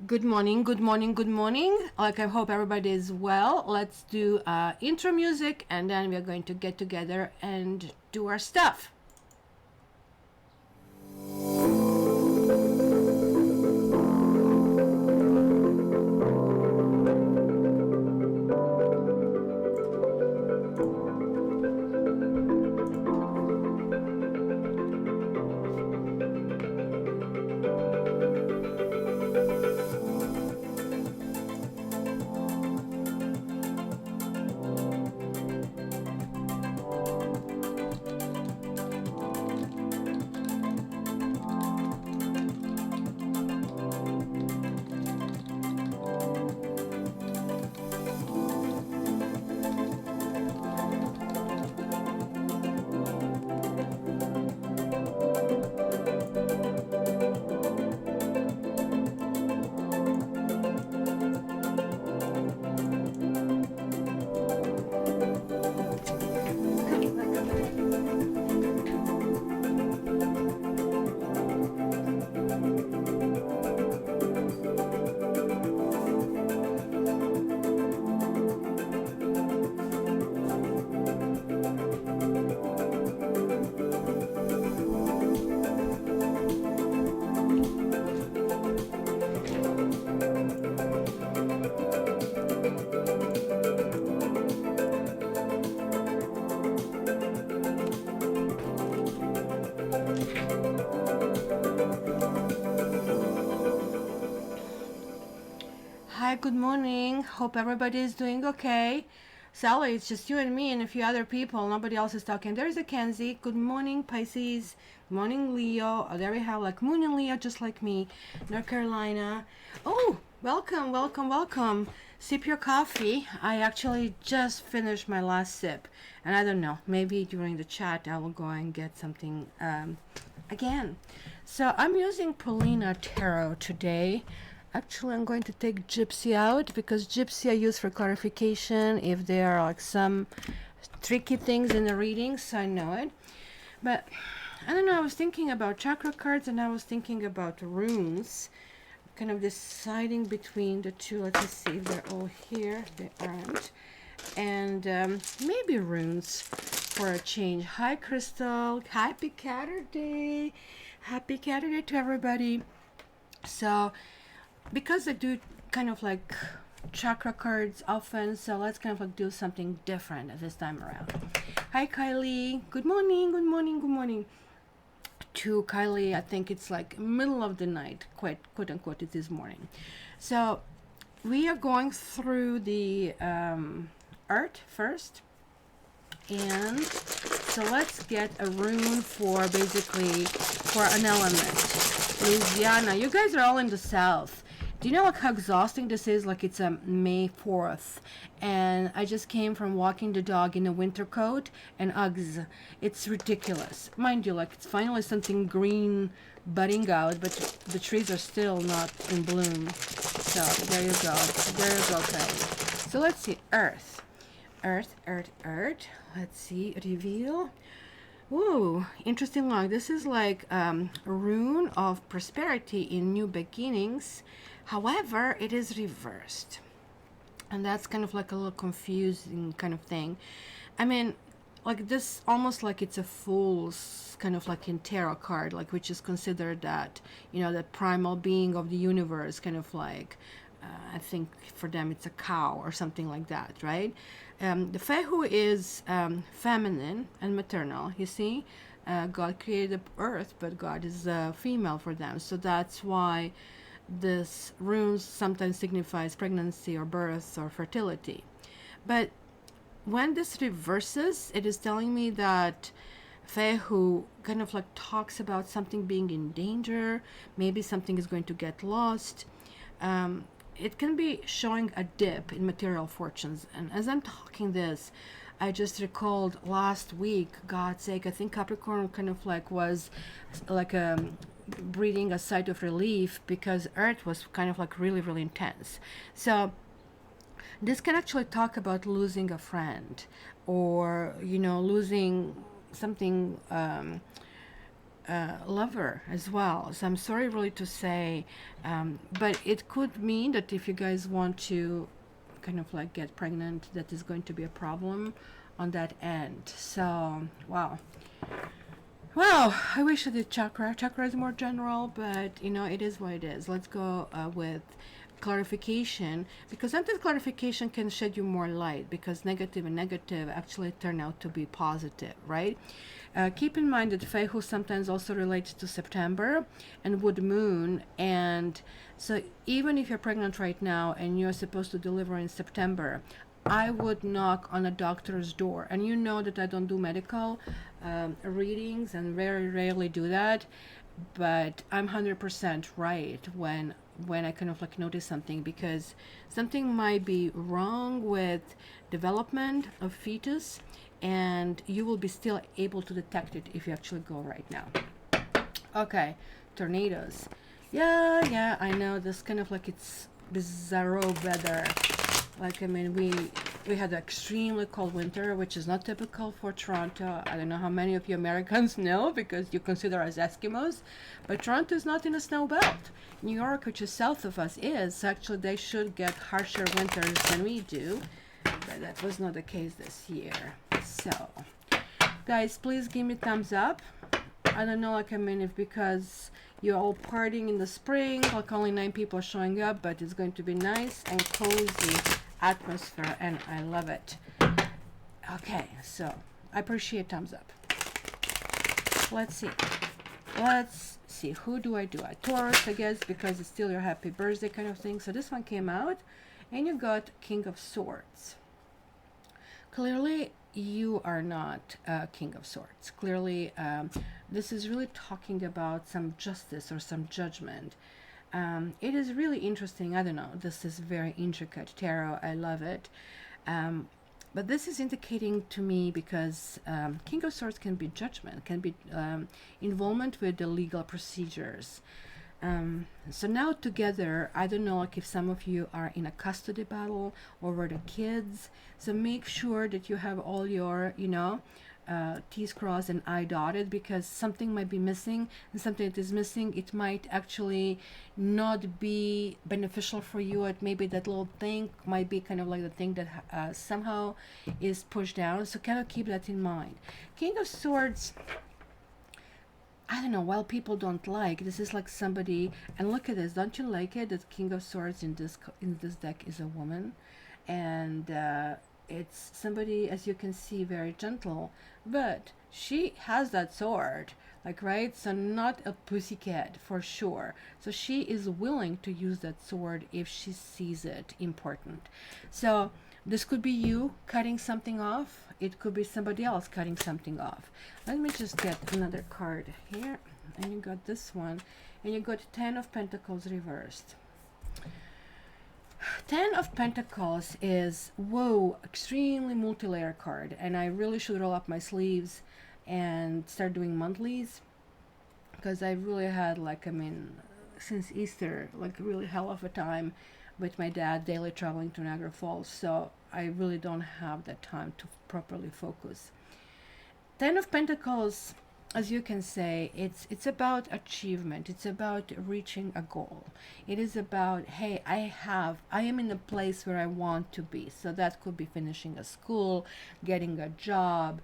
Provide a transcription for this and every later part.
Good morning, good morning, good morning. Like, I hope everybody is well. Let's do intro music and then we're going to get together and do our stuff. Hi, good morning. Hope everybody is doing okay. Sally, it's just you and me and a few other people. Nobody else is talking. There's a Kenzie. Good morning, Pisces. Good morning, Leo. Oh, there we have like Moon and Leo, just like me. North Carolina. Oh, welcome, welcome, welcome. Sip your coffee. I actually just finished my last sip. And I don't know, maybe during the chat I will go and get something again. So I'm using Paulina Tarot today. Actually, I'm going to take Gypsy out because Gypsy I use for clarification if there are like some tricky things in the readings, so I know it. But I don't know, I was thinking about chakra cards and I was thinking about runes, kind of deciding between the two. Let's see if they're all here. They aren't. And maybe runes for a change. Hi, Crystal. Happy Saturday. Happy Saturday to everybody. So because I do kind of like chakra cards often, so let's kind of like do something different this time around. Hi, Kylie. Good morning, good morning, good morning. To Kylie, I think it's like middle of the night, quote unquote, it is morning. So we are going through the art first. And so let's get a rune for basically for an element. Louisiana, you guys are all in the south. Do you know like how exhausting this is? Like it's a May 4th and I just came from walking the dog in a winter coat and Uggs. It's ridiculous. Mind you, like it's finally something green budding out, but the trees are still not in bloom. So there you go. There you go, guys. So let's see. Earth. Earth. Let's see. Reveal. Ooh, interesting log. This is like a rune of prosperity in new beginnings. However, it is reversed. And that's kind of like a little confusing kind of thing. I mean, like this, almost like it's a fool's kind of like in tarot card, like which is considered that, you know, the primal being of the universe, kind of like, I think for them it's a cow or something like that, right? The Fehu is feminine and maternal, you see. God created the earth, but God is female for them. So that's why this rune sometimes signifies pregnancy or birth or fertility. But when this reverses, it is telling me that Fehu kind of like talks about something being in danger, maybe something is going to get lost. It can be showing a dip in material fortunes. And as I'm talking this, I just recalled last week, God's sake, I think Capricorn kind of like was like breathing a sigh of relief because Earth was kind of like really, really intense. So this can actually talk about losing a friend or, you know, losing something lover as well. So I'm sorry really to say, but it could mean that if you guys want to kind of like get pregnant, that is going to be a problem on that end. So, wow. Well, I wish I did chakra. Chakra is more general, but you know, it is what it is. Let's go with clarification, because sometimes clarification can shed you more light, because negative and negative actually turn out to be positive, right? Keep in mind that Feihu sometimes also relates to September and Wood Moon, and so even if you're pregnant right now and you're supposed to deliver in September, I would knock on a doctor's door. And you know that I don't do medical readings and very rarely do that, but I'm 100% right when I kind of like notice something, because something might be wrong with development of fetus, and you will be still able to detect it if you actually go right now. Okay, tornadoes. Yeah, I know this kind of like it's bizarro weather. Like, I mean, we had an extremely cold winter, which is not typical for Toronto. I don't know how many of you Americans know, because you consider us Eskimos, but Toronto is not in a snow belt. New York, which is south of us, is. So actually, they should get harsher winters than we do, but that was not the case this year. So, guys, please give me thumbs up. I don't know, like, I mean, if because you're all partying in the spring, like only 9 people are showing up, but it's going to be nice and cozy atmosphere, and I love it. Okay, so I appreciate thumbs up. Let's see, who do I do? Taurus, I guess, because it's still your happy birthday kind of thing. So this one came out, and you got King of Swords. Clearly, you are not King of Swords. Clearly, this is really talking about some justice or some judgment. It is really interesting. I don't know. This is very intricate tarot. I love it. But this is indicating to me, because King of Swords can be judgment, can be involvement with the legal procedures. So now together, I don't know, like if some of you are in a custody battle over the kids, so make sure that you have all your, T's crossed and I dotted, because something might be missing, and something that is missing, it might actually not be beneficial for you. It maybe that little thing might be kind of like the thing that somehow is pushed down. So kind of keep that in mind. King of Swords, I don't know, while people don't like, this is like somebody, and look at this, don't you like it that King of Swords in this deck is a woman, and it's somebody, as you can see, very gentle, but she has that sword, like, right? So not a pussycat for sure. So she is willing to use that sword if she sees it important. So this could be you cutting something off. It could be somebody else cutting something off. Let me just get another card here. And you got this one. And you got 10 of Pentacles reversed. 10 of Pentacles is, whoa, extremely multi-layer card. And I really should roll up my sleeves and start doing monthlies. Because I really had, like, I mean, since Easter, like, really hell of a time with my dad daily traveling to Niagara Falls, so I really don't have that time to properly focus. 10 of Pentacles, as you can say, it's about achievement. It's about reaching a goal. It is about, hey, I am in a place where I want to be. So that could be finishing a school, getting a job,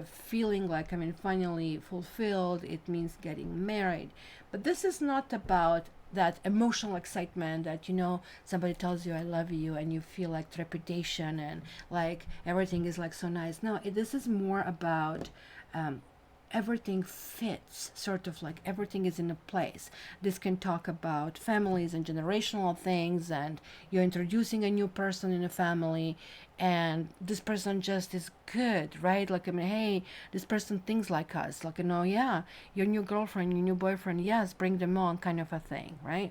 feeling like I'm finally fulfilled. It means getting married. But this is not about that emotional excitement that, somebody tells you I love you and you feel like trepidation and like everything is like so nice. No, this is more about everything fits, sort of like everything is in a place. This can talk about families and generational things, and you're introducing a new person in a family, and this person just is good, right? Like, hey, this person thinks like us. Like, yeah, your new girlfriend, your new boyfriend, yes, bring them on, kind of a thing, right?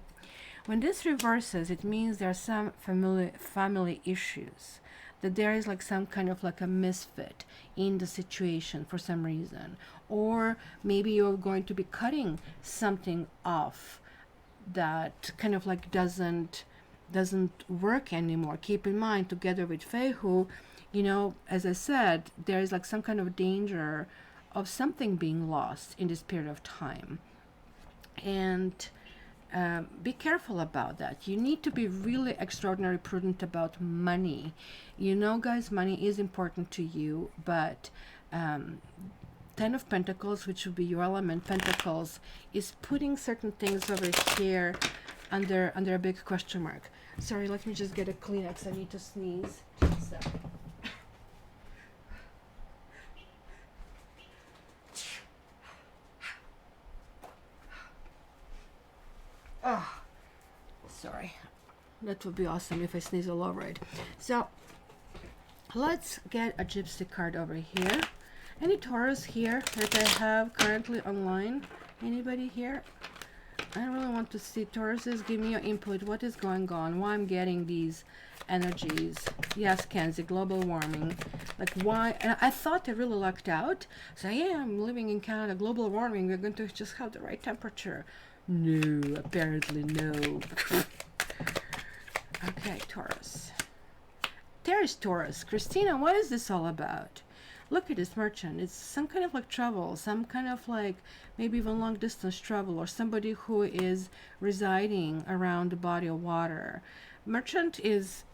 When this reverses, it means there are some family issues, that there is like some kind of like a misfit in the situation for some reason, or maybe you're going to be cutting something off that kind of like doesn't work anymore. Keep in mind, together with Feihu, as I said, there is like some kind of danger of something being lost in this period of time. And be careful about that. You need to be really extraordinarily prudent about money. You know, guys, money is important to you, but Ten of Pentacles, which would be your element, Pentacles, is putting certain things over here under a big question mark. Sorry, let me just get a Kleenex. I need to sneeze. Just a sec. Oh, sorry. That would be awesome if I sneeze all over it. So let's get a Gypsy card over here. Any Taurus here that I have currently online? Anybody here? I really want to see Tauruses. Give me your input. What is going on? Why I'm getting these energies? Yes, Kenzie, global warming. Like why? And I thought I really lucked out. So yeah, I'm living in Canada. Global warming. We're going to just have the right temperature. No, apparently no. Okay, Taurus. There's Taurus. Christina, what is this all about? Look at this merchant. It's some kind of like travel, some kind of like maybe even long distance travel, or somebody who is residing around the body of water. Merchant is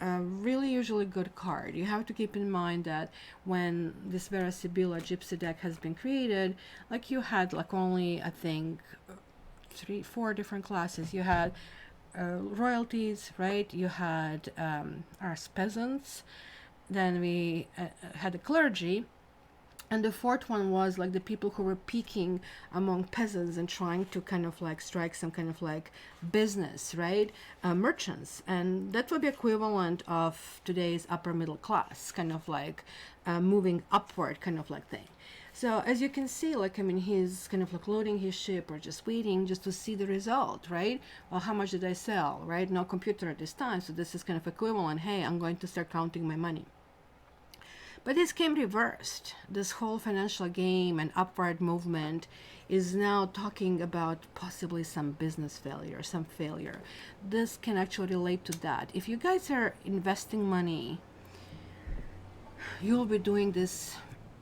a really usually good card. You have to keep in mind that when this Vera Sibilla Gypsy deck has been created, like you had like only, I think, 3-4 different classes. You had royalties, right? You had us peasants. Then we had the clergy, and the fourth one was like the people who were peaking among peasants and trying to kind of like strike some kind of like business, right? Merchants, and that would be equivalent of today's upper middle class, kind of like moving upward kind of like thing. So as you can see, like, I mean, he's kind of like loading his ship or just waiting just to see the result, right? Well, how much did I sell, right? No computer at this time, so this is kind of equivalent. Hey, I'm going to start counting my money. But this came reversed. This whole financial game and upward movement is now talking about possibly some business failure, some failure. This can actually relate to that. If you guys are investing money, you'll be doing this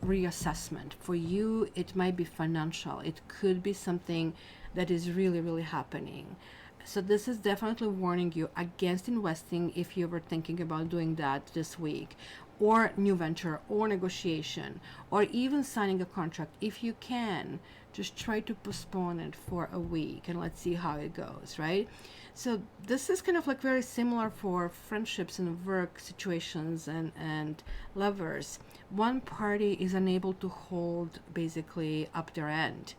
reassessment. For you, it might be financial. It could be something that is really, really happening. So this is definitely warning you against investing if you were thinking about doing that this week, or new venture, or negotiation, or even signing a contract. If you can, just try to postpone it for a week and let's see how it goes, right? So this is kind of like very similar for friendships and work situations and lovers. One party is unable to hold basically up their end,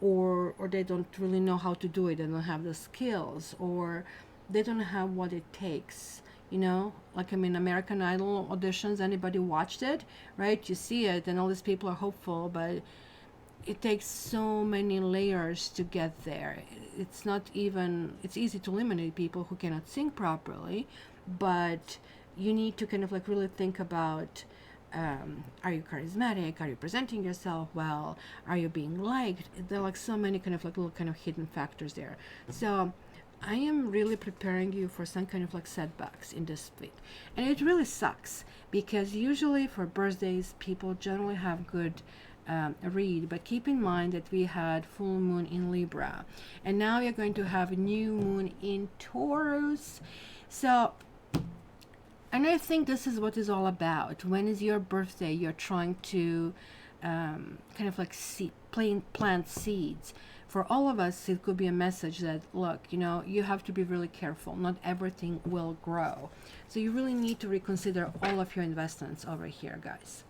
or they don't really know how to do it. They don't have the skills, or they don't have what it takes. You know, like, I mean, American Idol auditions, anybody watched it, right? You see it and all these people are hopeful, but it takes so many layers to get there. It's not even, it's easy to eliminate people who cannot sing properly, but you need to kind of like really think about, are you charismatic? Are you presenting yourself well? Are you being liked? There are like so many kind of like little kind of hidden factors there. So I am really preparing you for some kind of like setbacks in this week. And it really sucks because usually for birthdays, people generally have good read, but keep in mind that we had full moon in Libra, and now we are going to have a new moon in Taurus. So, and I think this is what it's all about. When is your birthday? You're trying to kind of like plant seeds. For all of us, it could be a message that, look, you know, you have to be really careful. Not everything will grow. So you really need to reconsider all of your investments over here, guys.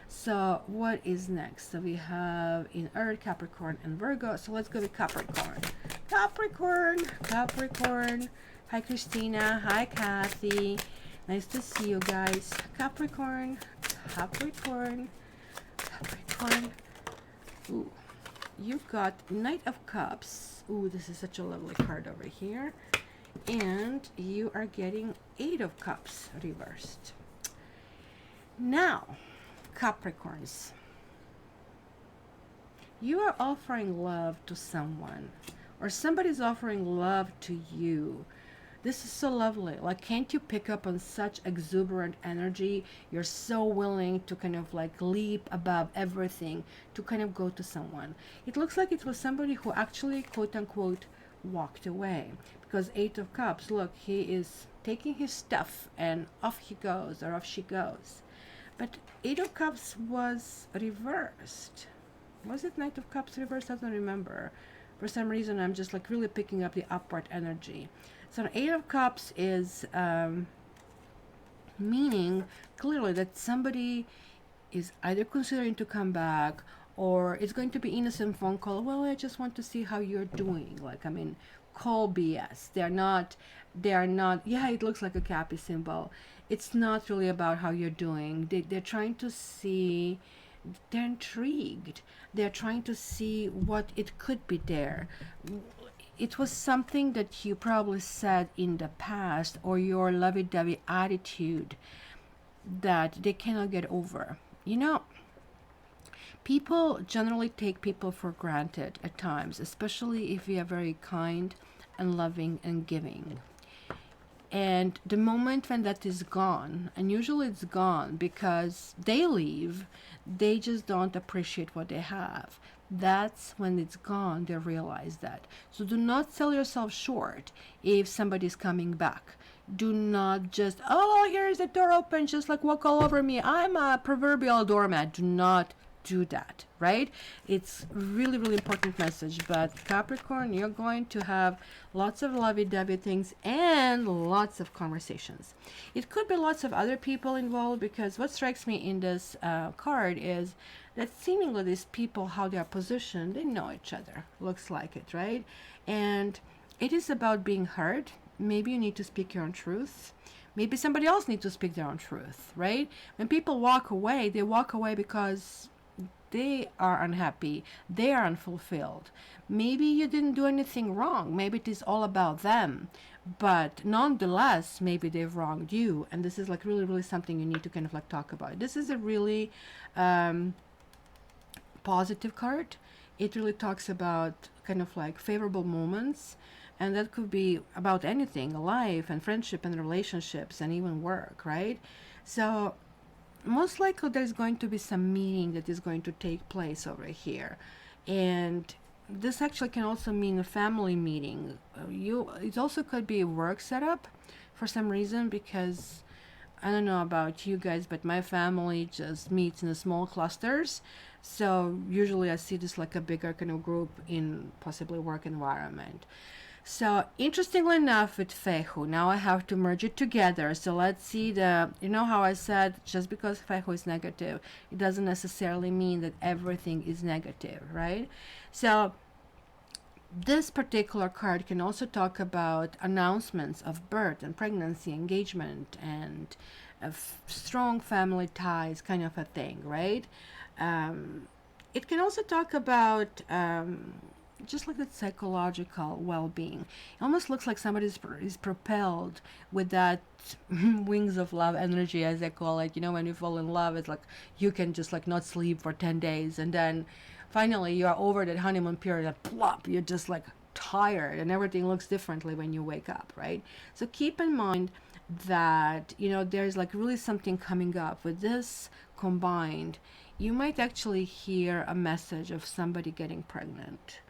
So what is next? So we have in Earth, Capricorn, and Virgo. So let's go with Capricorn. Capricorn. Hi, Christina. Hi, Kathy. Nice to see you guys. Capricorn. Ooh. You've got Knight of Cups. Ooh, this is such a lovely card over here. And you are getting 8 of Cups reversed. Now, Capricorns, you are offering love to someone, or somebody's offering love to you. This is so lovely. Like, can't you pick up on such exuberant energy? You're so willing to kind of like leap above everything to kind of go to someone. It looks like it was somebody who actually, quote unquote, walked away. Because Eight of Cups, look, he is taking his stuff and off he goes, or off she goes. But Eight of Cups was reversed. Was it Knight of Cups reversed? I don't remember. For some reason, I'm just like really picking up the upward energy. So Eight of Cups is meaning clearly that somebody is either considering to come back, or it's going to be innocent phone call. Well, I just want to see how you're doing. Like, I mean, call BS. They are not, yeah, it looks like a Cappy symbol. It's not really about how you're doing. They're trying to see, they're intrigued. They're trying to see what it could be there. It was something that you probably said in the past, or your lovey-dovey attitude that they cannot get over. You know, people generally take people for granted at times, especially if we are very kind and loving and giving. And the moment when that is gone, and usually it's gone because they leave, they just don't appreciate what they have. That's when it's gone, they realize that. So do not sell yourself short if somebody's coming back. Do not just, oh, here's the door open, just like walk all over me. I'm a proverbial doormat. Do not do that, right? It's really, really important message. But Capricorn, you're going to have lots of lovey-dovey things and lots of conversations. It could be lots of other people involved, because what strikes me in this card is that seemingly these people, how they are positioned, they know each other. Looks like it, right? And it is about being heard. Maybe you need to speak your own truth. Maybe somebody else needs to speak their own truth, right? When people walk away, they walk away because they are unhappy, they are unfulfilled. Maybe you didn't do anything wrong. Maybe it is all about them. But nonetheless, maybe they've wronged you. And this is like really, really something you need to kind of like talk about. This is a really positive card. It really talks about kind of like favorable moments. And that could be about anything, life and friendship and relationships and even work, right? So most likely there's going to be some meeting that is going to take place over here. And this actually can also mean a family meeting. It also could be a work setup for some reason, because I don't know about you guys, but my family just meets in small clusters. So usually I see this like a bigger kind of group in possibly work environment. So interestingly enough with Fehu, now I have to merge it together. So let's see you know how I said, just because Fehu is negative, it doesn't necessarily mean that everything is negative, right? So this particular card can also talk about announcements of birth and pregnancy, engagement, and strong family ties, kind of a thing, right? It can also talk about just like that psychological well-being. It almost looks like somebody is propelled with that wings of love energy, as I call it. You know, when you fall in love, it's like you can just like not sleep for 10 days, and then finally you are over that honeymoon period and plop, you're just like tired, and everything looks differently when you wake up, right? So keep in mind that, you know, there's like really something coming up with this combined. You might actually hear a message of somebody getting pregnant.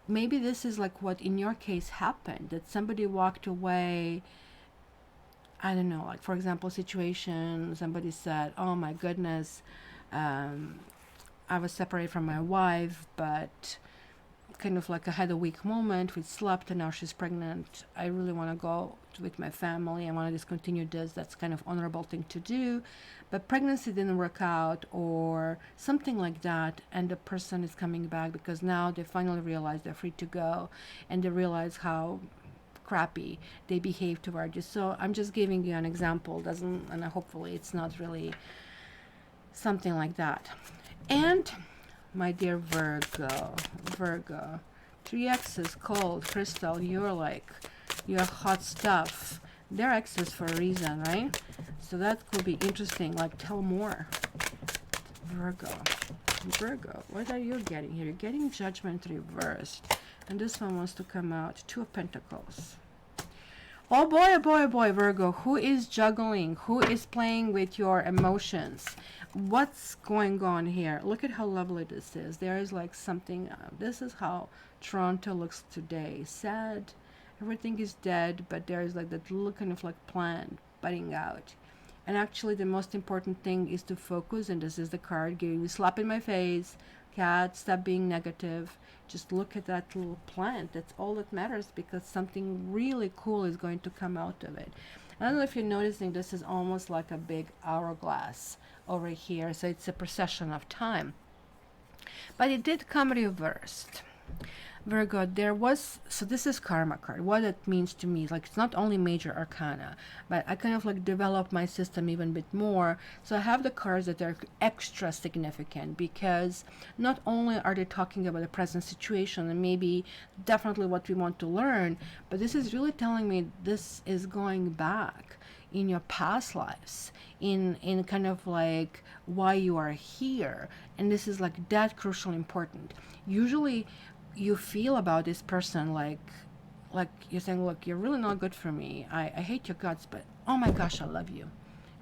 Maybe this is like what in your case happened, that somebody walked away. I don't know, like for example, situation, somebody said, oh my goodness, I was separated from my wife, but kind of like I had a weak moment, we slept, and now she's pregnant. I really want to go with my family, I want to discontinue this, that's kind of honorable thing to do, but pregnancy didn't work out or something like that, and the person is coming back because now they finally realize they're free to go, and they realize how crappy they behave toward you. So I'm just giving you an example, and hopefully it's not really something like that. And my dear Virgo, 3X's cold crystal, you're hot stuff. They're X's for a reason, right? So that could be interesting. Like, tell more. Virgo, what are you getting here? You're getting Judgment reversed. And this one wants to come out, Two of Pentacles. oh boy, Virgo, who is juggling? Who is playing with your emotions? What's going on here? Look at how lovely this is. There is like something, this is how Toronto looks today. Sad, everything is dead, but there is like that little kind of like plant budding out. And actually the most important thing is to focus, and this is the card giving me slap in my face. Cat, stop being negative. Just look at that little plant. That's all that matters, because something really cool is going to come out of it. I don't know if you're noticing, this is almost like a big hourglass over here. So it's a procession of time. But it did come reversed. Very good. There was, so this is karma card. What it means to me, like, it's not only major arcana, but I kind of like develop my system even a bit more. So I have the cards that are extra significant, because not only are they talking about the present situation and maybe definitely what we want to learn, but this is really telling me this is going back in your past lives, in kind of like why you are here. And this is like that crucial important. Usually you feel about this person like you're saying, look, you're really not good for me. I hate your guts, but oh my gosh, I love you,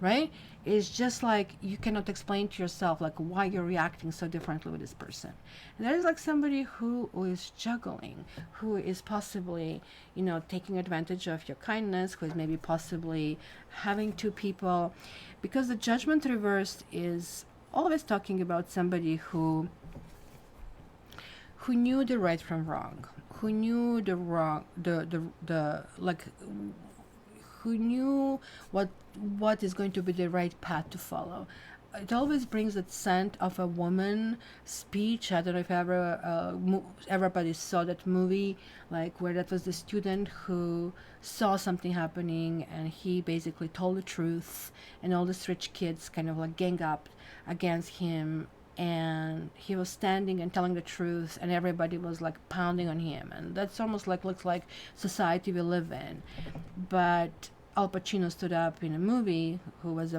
right? It's just like you cannot explain to yourself like why you're reacting so differently with this person. And there is like somebody who is juggling, who is possibly, you know, taking advantage of your kindness, who is maybe possibly having two people, because the Judgment reversed is always talking about somebody who knew the right from wrong, who knew the wrong, the like, who knew what is going to be the right path to follow. It always brings that scent of a woman speech. I don't know if ever everybody saw that movie, like where that was the student who saw something happening and he basically told the truth, and all these rich kids kind of like gang up against him, and he was standing and telling the truth, and everybody was like pounding on him. And that's almost like looks like society we live in. But Al Pacino stood up in a movie, who was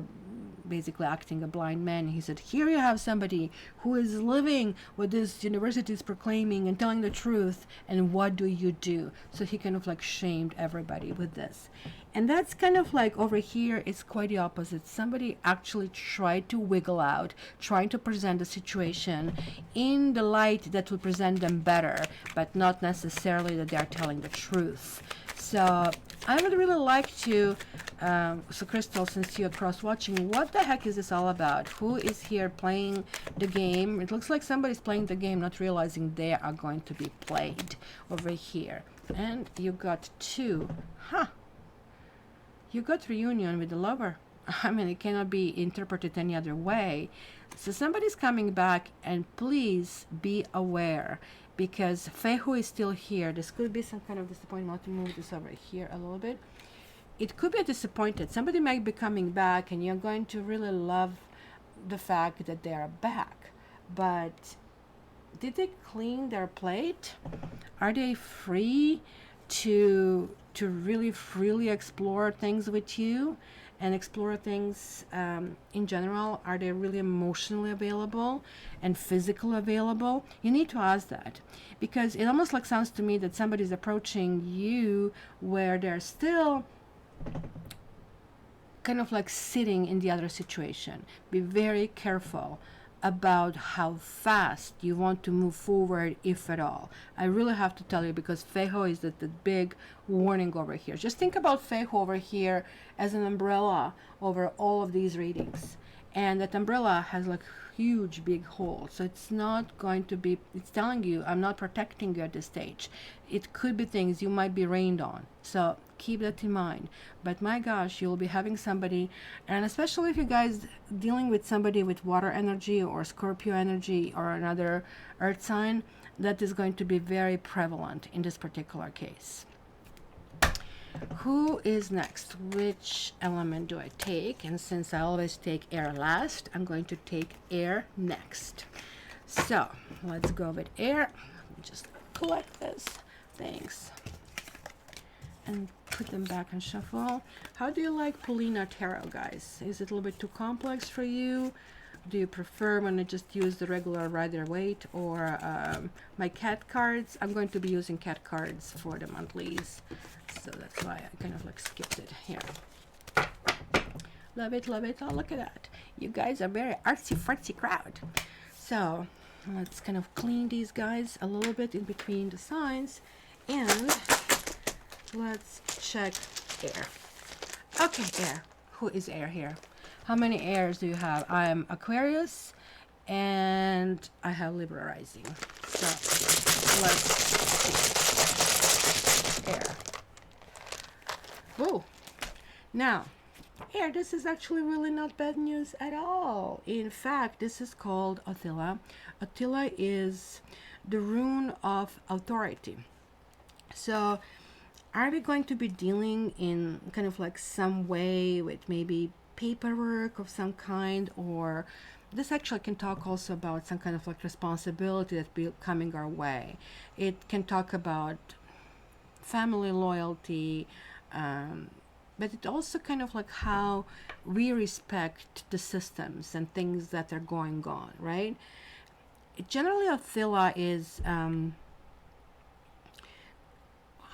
basically acting a blind man. He said, here you have somebody who is living what this university is proclaiming and telling the truth, and what do you do? So he kind of like shamed everybody with this. And that's kind of like over here, it's quite the opposite. Somebody actually tried to wiggle out, trying to present the situation in the light that will present them better, but not necessarily that they are telling the truth. So I would really like to, so Crystal, since you're cross-watching, what the heck is this all about? Who is here playing the game? It looks like somebody's playing the game, not realizing they are going to be played over here. And you got two. Huh. You got reunion with the lover. I mean, it cannot be interpreted any other way. So somebody's coming back, and please be aware, because Fehu is still here. This could be some kind of disappointment. I'll have to move this over here a little bit. It could be a disappointed. Somebody might be coming back, and you're going to really love the fact that they are back. But did they clean their plate? Are they free to really freely explore things with you and explore things in general? Are they really emotionally available and physically available? You need to ask that, because it almost like sounds to me that somebody's approaching you where they're still kind of like sitting in the other situation. Be very careful about how fast you want to move forward, if at all. I really have to tell you, because Feho is the big warning over here. Just think about Feho over here as an umbrella over all of these readings. And that umbrella has like huge big hole. So it's not going to be, it's telling you, I'm not protecting you at this stage. It could be things you might be rained on. So keep that in mind. But my gosh, you'll be having somebody, and especially if you guys dealing with somebody with water energy or Scorpio energy or another earth sign, that is going to be very prevalent in this particular case. Who is next? Which element do I take? And since I always take air last, I'm going to take air next. So let's go with air. Let me just collect this. Thanks. And put them back and shuffle. How do you like Polina Tarot, guys? Is it a little bit too complex for you? Do you prefer when I just use the regular Rider-Waite or my cat cards? I'm going to be using cat cards for the monthlies. so that's why I kind of like skipped it here. Love it, love it. Oh, look at that. You guys are very artsy fartsy crowd. So let's kind of clean these guys a little bit in between the signs, and let's check air. Okay, air. Who is air here? How many airs do you have? I'm Aquarius and I have Libra rising. So let's see. Air. Whoa. Now, air, this is actually really not bad news at all. In fact, this is called Attila. Attila is the rune of authority. So are we going to be dealing in kind of like some way with maybe paperwork of some kind, or this actually can talk also about some kind of like responsibility that's be coming our way. It can talk about family loyalty, but it also kind of like how we respect the systems and things that are going on, right? Generally, Attila is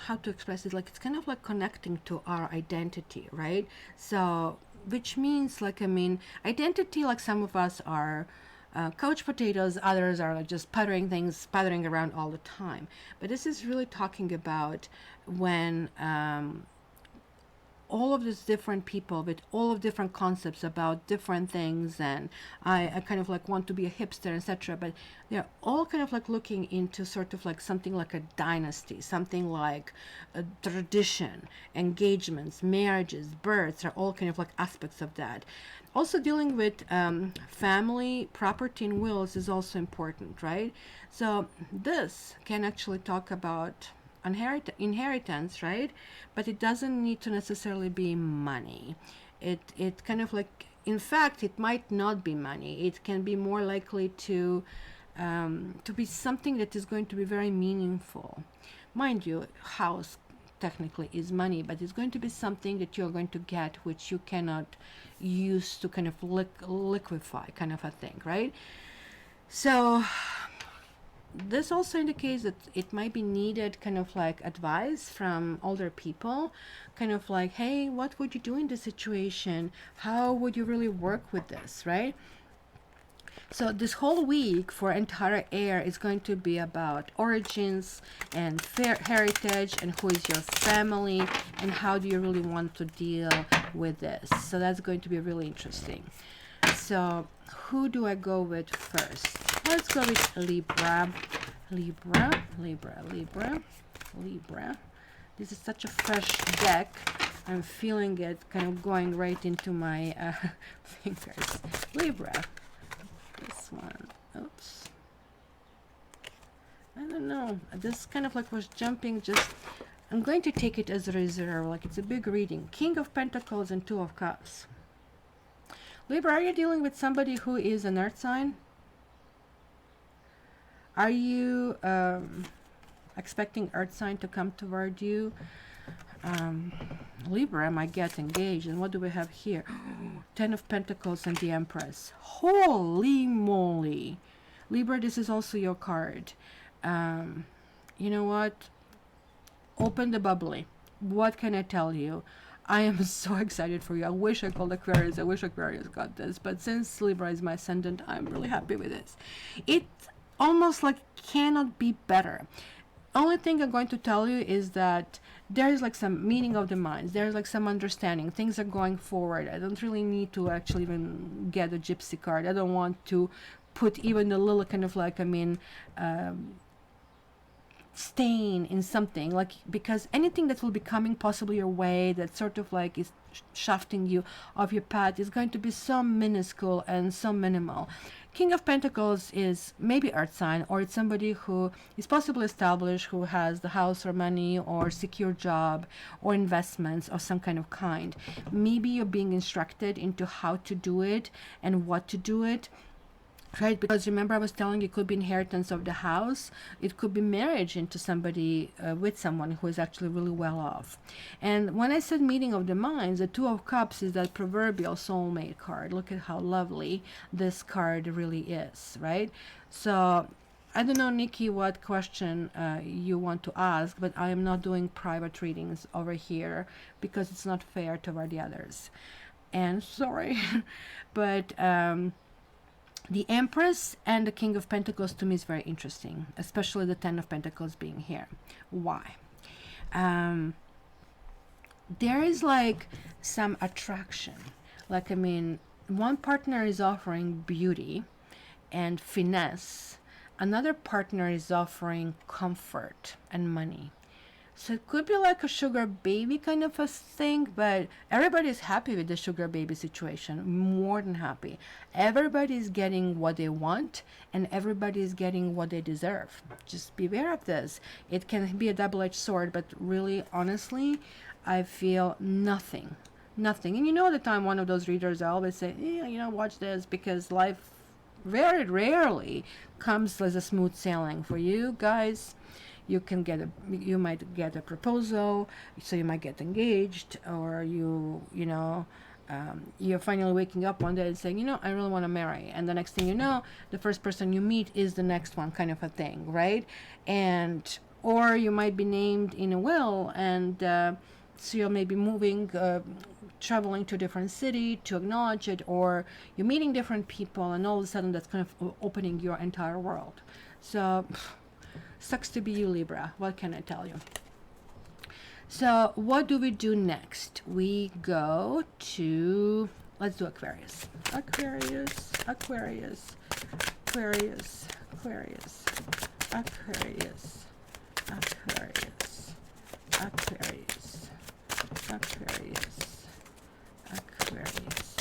how to express it, like it's kind of like connecting to our identity, right? So which means like, I mean, identity, like some of us are couch potatoes, others are like just puttering around all the time, but this is really talking about when all of these different people with all of different concepts about different things, and I kind of like want to be a hipster, etc., but they're all kind of like looking into sort of like something like a dynasty, something like a tradition, engagements, marriages, births are all kind of like aspects of that. Also dealing with family, property, and wills is also important, right? So this can actually talk about inheritance, right? But it doesn't need to necessarily be money. It kind of like, in fact, it might not be money. It can be more likely to be something that is going to be very meaningful. Mind you, house technically is money, but it's going to be something that you're going to get which you cannot use to kind of liquefy, kind of a thing, right? So this also indicates that it might be needed kind of like advice from older people, kind of like, hey, what would you do in this situation? How would you really work with this, right? So this whole week for entire air is going to be about origins and heritage and who is your family and how do you really want to deal with this. So that's going to be really interesting. So who do I go with first? Let's go with Libra. Libra. This is such a fresh deck. I'm feeling it kind of going right into my fingers. Libra. This one. Oops. I don't know. This kind of like was jumping just... I'm going to take it as a reserve. Like it's a big reading. King of Pentacles and Two of Cups. Libra, are you dealing with somebody who is an earth sign? Are you expecting earth sign to come toward you? Libra might get engaged. And what do we have here? Ten of Pentacles and the Empress. Holy moly. Libra, this is also your card. You know what? Open the bubbly. What can I tell you? I am so excited for you. I wish I called Aquarius. I wish Aquarius got this. But since Libra is my ascendant, I'm really happy with this. It almost like cannot be better. Only thing I'm going to tell you is that there's like some meeting of the minds. There's like some understanding. Things are going forward. I don't really need to actually even get a gypsy card. I don't want to put even a little kind of like, I mean, stain in something, like, because anything that will be coming possibly your way that sort of like is shafting you off your path is going to be so minuscule and so minimal. King of Pentacles is maybe earth sign, or it's somebody who is possibly established, who has the house or money or secure job or investments of some kind of kind. Maybe you're being instructed into how to do it and what to do it. Right, because remember I was telling you, it could be inheritance of the house, it could be marriage into somebody with someone who is actually really well off. And when I said meeting of the minds, the Two of Cups is that proverbial soulmate card. Look at how lovely this card really is, right? So I don't know, Nikki, what question you want to ask, but I am not doing private readings over here because it's not fair toward the others. And sorry, but the Empress and the King of Pentacles to me is very interesting, especially the Ten of Pentacles being here. Why? There is like some attraction. Like, I mean, one partner is offering beauty and finesse. Another partner is offering comfort and money. So it could be like a sugar baby kind of a thing, but everybody's happy with the sugar baby situation, more than happy. Everybody's getting what they want and everybody's getting what they deserve. Just beware of this. It can be a double-edged sword, but really, honestly, I feel nothing. Nothing. And you know that I'm one of those readers, I always say, watch this, because life very rarely comes as a smooth sailing for you guys. You might get a proposal, so you might get engaged, or you're finally waking up one day and saying, I really want to marry, and the next thing you know, the first person you meet is the next one, kind of a thing, right? And or you might be named in a will, and so you're maybe moving, traveling to a different city to acknowledge it, or you're meeting different people, and all of a sudden that's kind of opening your entire world. So sucks to be you, Libra. What can I tell you? So what do we do next? We go to, let's do Aquarius. Aquarius, Aquarius, Aquarius, Aquarius, Aquarius, Aquarius, Aquarius, Aquarius, Aquarius.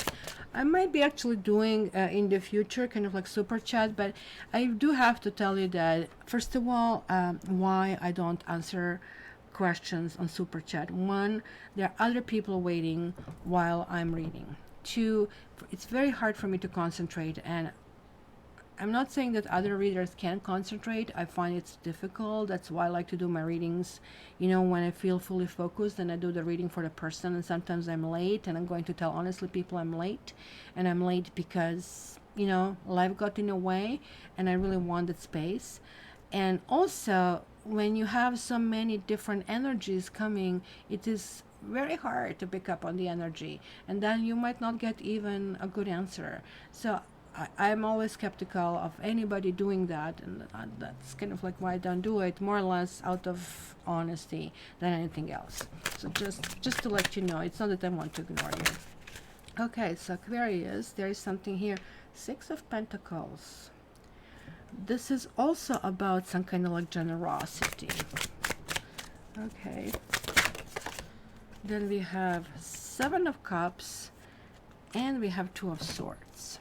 I might be actually doing in the future kind of like super chat, but I do have to tell you that, first of all, why I don't answer questions on super chat. One, there are other people waiting while I'm reading. Two, it's very hard for me to concentrate, and I'm not saying that other readers can't concentrate. I find it's difficult. That's why I like to do my readings, when I feel fully focused, and I do the reading for the person. And sometimes I'm late, and I'm going to tell honestly people I'm late. And I'm late because, life got in the way, and I really wanted space. And also, when you have so many different energies coming, it is very hard to pick up on the energy. And then you might not get even a good answer. So I'm always skeptical of anybody doing that, and that's kind of like why I don't do it, more or less out of honesty than anything else. So just to let you know, it's not that I want to ignore you. Okay, so Aquarius, there is something here. Six of Pentacles. This is also about some kind of like generosity. Okay. Then we have Seven of Cups, and we have Two of Swords.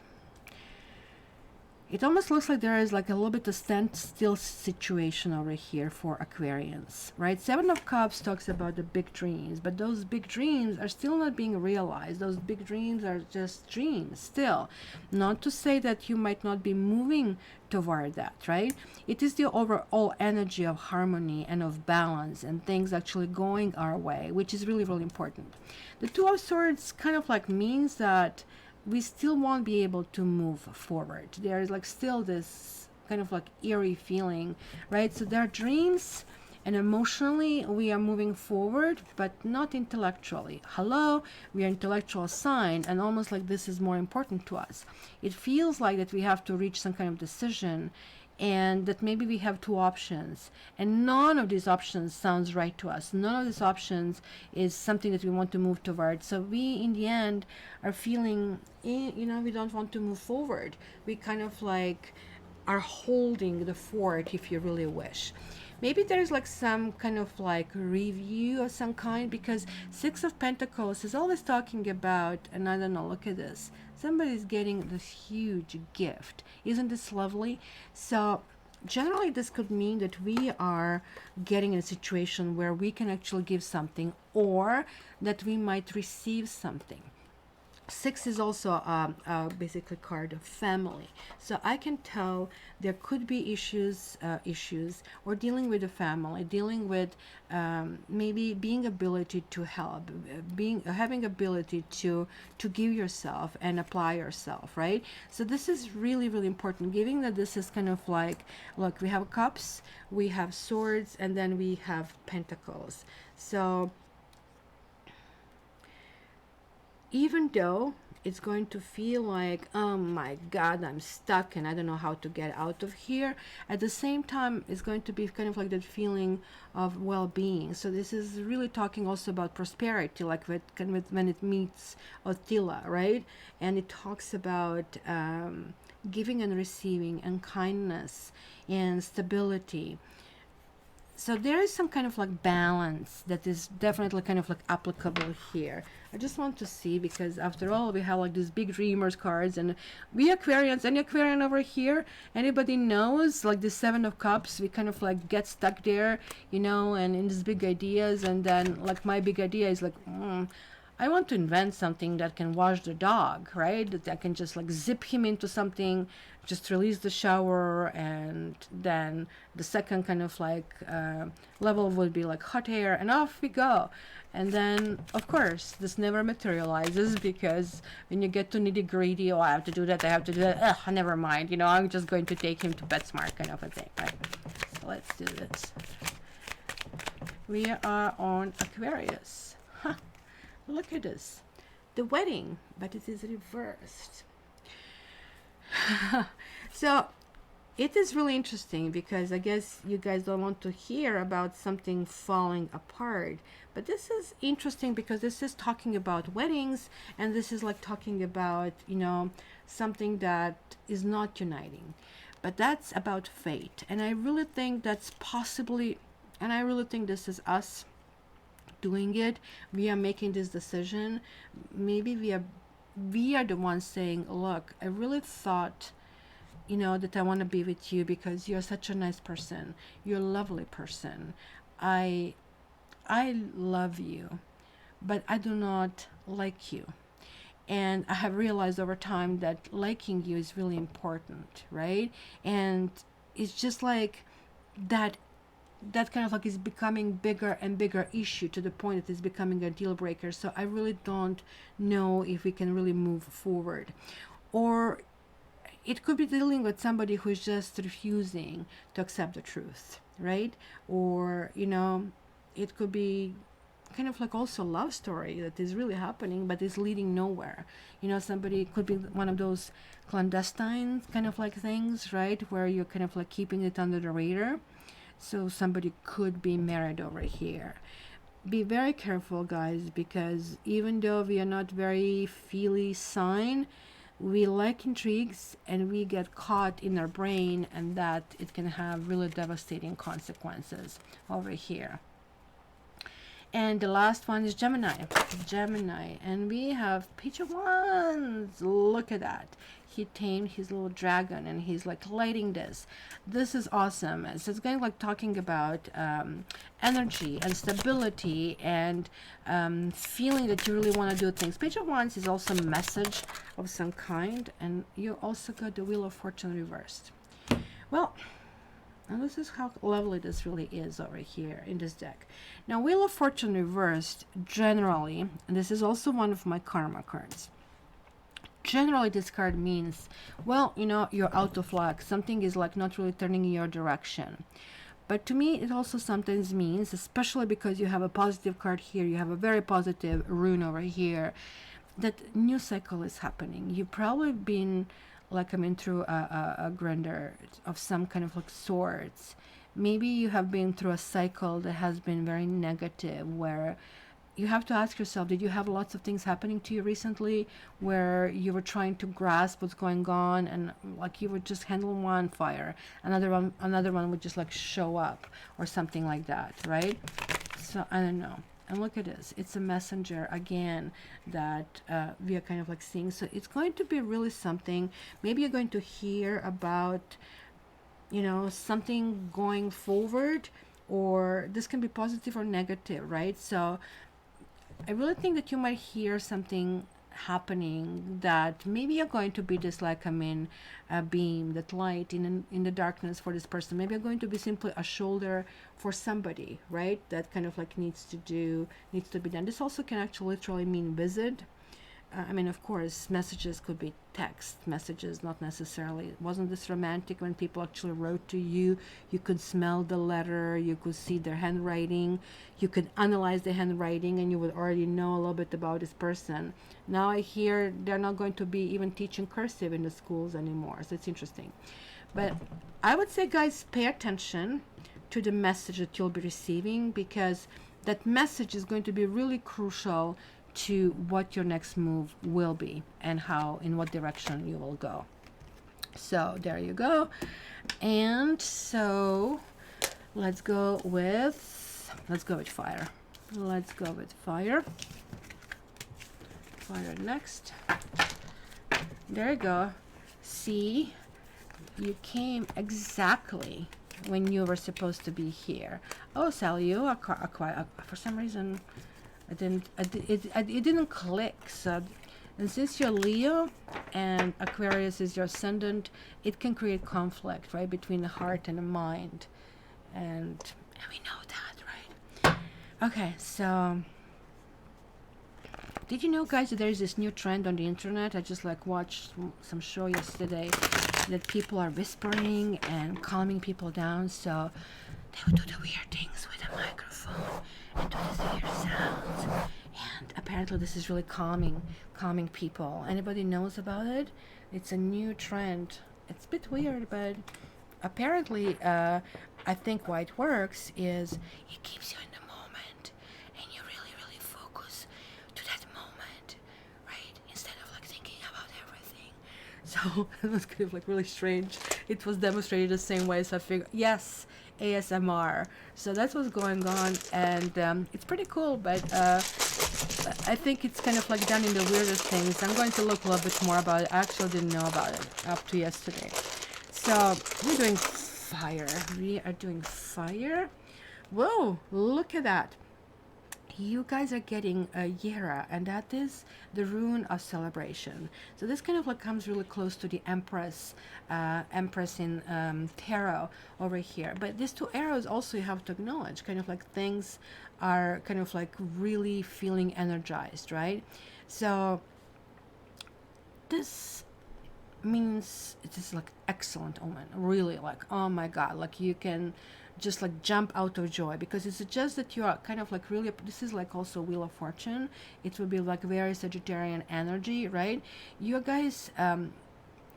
It almost looks like there is like a little bit of standstill situation over here for Aquarians, right? Seven of Cups talks about the big dreams, but those big dreams are still not being realized. Those big dreams are just dreams still. Not to say that you might not be moving toward that, right? It is the overall energy of harmony and of balance and things actually going our way, which is really, really important. The Two of Swords kind of like means that we still won't be able to move forward. There is like still this kind of like eerie feeling, right? So there are dreams, and emotionally we are moving forward, but not intellectually. Hello, we are intellectual sign, and almost like this is more important to us. It feels like that we have to reach some kind of decision, and that maybe we have two options, and none of these options sounds right to us. None of these options is something that we want to move towards. So we in the end are feeling, we don't want to move forward. We kind of like are holding the fort, if you really wish. Maybe there's like some kind of like review of some kind, because Six of Pentacles is always talking about, and I don't know, look at this. Somebody's getting this huge gift. Isn't this lovely? So generally this could mean that we are getting in a situation where we can actually give something, or that we might receive something. Six is also basically card of family, so I can tell there could be issues or dealing with the family, dealing with maybe being ability to help, being having ability to give yourself and apply yourself, right? So this is really really important, given that this is kind of like, look, we have cups, we have swords, and then we have pentacles. So even though it's going to feel like, oh my god, I'm stuck and I don't know how to get out of here, at the same time it's going to be kind of like that feeling of well-being. So this is really talking also about prosperity, like when it meets Attila, right? And it talks about giving and receiving and kindness and stability. So there is some kind of like balance that is definitely kind of like applicable here. I just want to see, because after all we have like these big dreamers cards, and we Aquarians, any Aquarian over here, anybody knows, like the Seven of Cups, we kind of like get stuck there, you know, and in these big ideas, and then like my big idea is like, I want to invent something that can wash the dog, right? That I can just like zip him into something, just release the shower, and then the second kind of like level would be like hot air, and off we go. And then, of course, this never materializes, because when you get to nitty gritty, oh, I have to do that, I have to do that, ugh, never mind, you know, I'm just going to take him to PetSmart kind of a thing, right? So let's do this. We are on Aquarius. Huh. Look at this. The wedding, but it is reversed. So it is really interesting, because I guess you guys don't want to hear about something falling apart. But this is interesting because this is talking about weddings, and this is like talking about, you know, something that is not uniting. But that's about fate. And I really think that's possibly, and I really think this is us doing it. We are making this decision. Maybe we are the ones saying, look, I really thought, you know, that I want to be with you because you're such a nice person, you're a lovely person, I love you, but I do not like you. And I have realized over time that liking you is really important, right? And it's just like that kind of like is becoming bigger and bigger issue, to the point that it's becoming a deal breaker. So I really don't know if we can really move forward. Or it could be dealing with somebody who is just refusing to accept the truth, right? Or, you know, it could be kind of like also a love story that is really happening but is leading nowhere. You know, somebody could be one of those clandestine kind of like things, right, where you're kind of like keeping it under the radar. So somebody could be married over here. Be very careful, guys, because even though we are not very feely sign, we like intrigues and we get caught in our brain, and that it can have really devastating consequences over here. And the last one is Gemini. Gemini. And we have Page of Wands. Look at that. He tamed his little dragon and he's like lighting this. This is awesome. So it's going like talking about energy and stability and feeling that you really want to do things. Page of Wands is also a message of some kind. And you also got the Wheel of Fortune reversed. Well, and this is how lovely this really is over here in this deck. Now, Wheel of Fortune reversed, generally, and this is also one of my karma cards. Generally, this card means, well, you know, you're out of luck. Something is like not really turning in your direction. But to me, it also sometimes means, especially because you have a positive card here, you have a very positive rune over here, that new cycle is happening. You've probably been like coming through a grinder of some kind of like sorts. Maybe you have been through a cycle that has been very negative, where you have to ask yourself, did you have lots of things happening to you recently where you were trying to grasp what's going on, and like you would just handle one fire, another one would just like show up or something like that, right? So I don't know. And look at this, it's a messenger again that we are kind of like seeing. So it's going to be really something. Maybe you're going to hear about, you know, something going forward, or this can be positive or negative, right? So I really think that you might hear something happening, that maybe you're going to be this, like, I mean, a beam, that light in the darkness for this person. Maybe you're going to be simply a shoulder for somebody, right? That kind of like needs to be done. This also can actually literally mean visit. I mean, of course, messages could be text messages, not necessarily. It wasn't this romantic when people actually wrote to you. You could smell the letter, you could see their handwriting, you could analyze the handwriting, and you would already know a little bit about this person. Now I hear they're not going to be even teaching cursive in the schools anymore, so it's interesting. But I would say, guys, pay attention to the message that you'll be receiving, because that message is going to be really crucial to what your next move will be and how, in what direction you will go. So there you go. And so let's go with fire. Let's go with fire. Fire next. There you go. See, you came exactly when you were supposed to be here. Oh, Sally, you are quite, for some reason it didn't click. So, and since you're Leo and Aquarius is your ascendant, it can create conflict, right, between the heart and the mind, and we know that, right? Okay, so did you know, guys, that there is this new trend on the internet? I just like watched some show yesterday that people are whispering and calming people down. So they would do the weird things with a microphone and do these weird sounds. And apparently this is really calming people. Anybody knows about it? It's a new trend. It's a bit weird, but apparently, I think why it works is it keeps you in the moment, and you really, really focus to that moment, right? Instead of like thinking about everything. So it was kind of like really strange. It was demonstrated the same way, so I figured, yes, ASMR. So that's what's going on, and it's pretty cool, but I think it's kind of like done in the weirdest things. I'm going to look a little bit more about it. I actually didn't know about it up to yesterday. So we're doing fire. We are doing fire. Whoa, look at that. You guys are getting a Yera, and that is the rune of celebration. So this kind of like comes really close to the Empress in tarot over here. But these two arrows also you have to acknowledge, kind of like things are kind of like really feeling energized, right? So this means it is like excellent omen, really, like, oh my god, like you can just like jump out of joy, because it suggests that you are kind of like really, this is like also Wheel of Fortune. It will be like very Sagittarian energy, right? You guys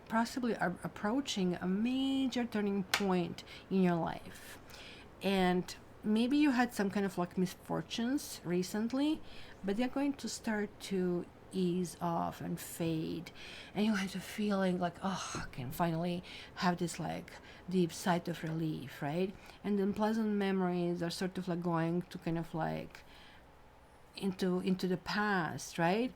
possibly are approaching a major turning point in your life, and maybe you had some kind of like misfortunes recently, but they're going to start to ease off and fade, and you're going to feeling like, oh, I can finally have this like deep sigh of relief, right? And then pleasant memories are sort of like going to kind of like into the past, right?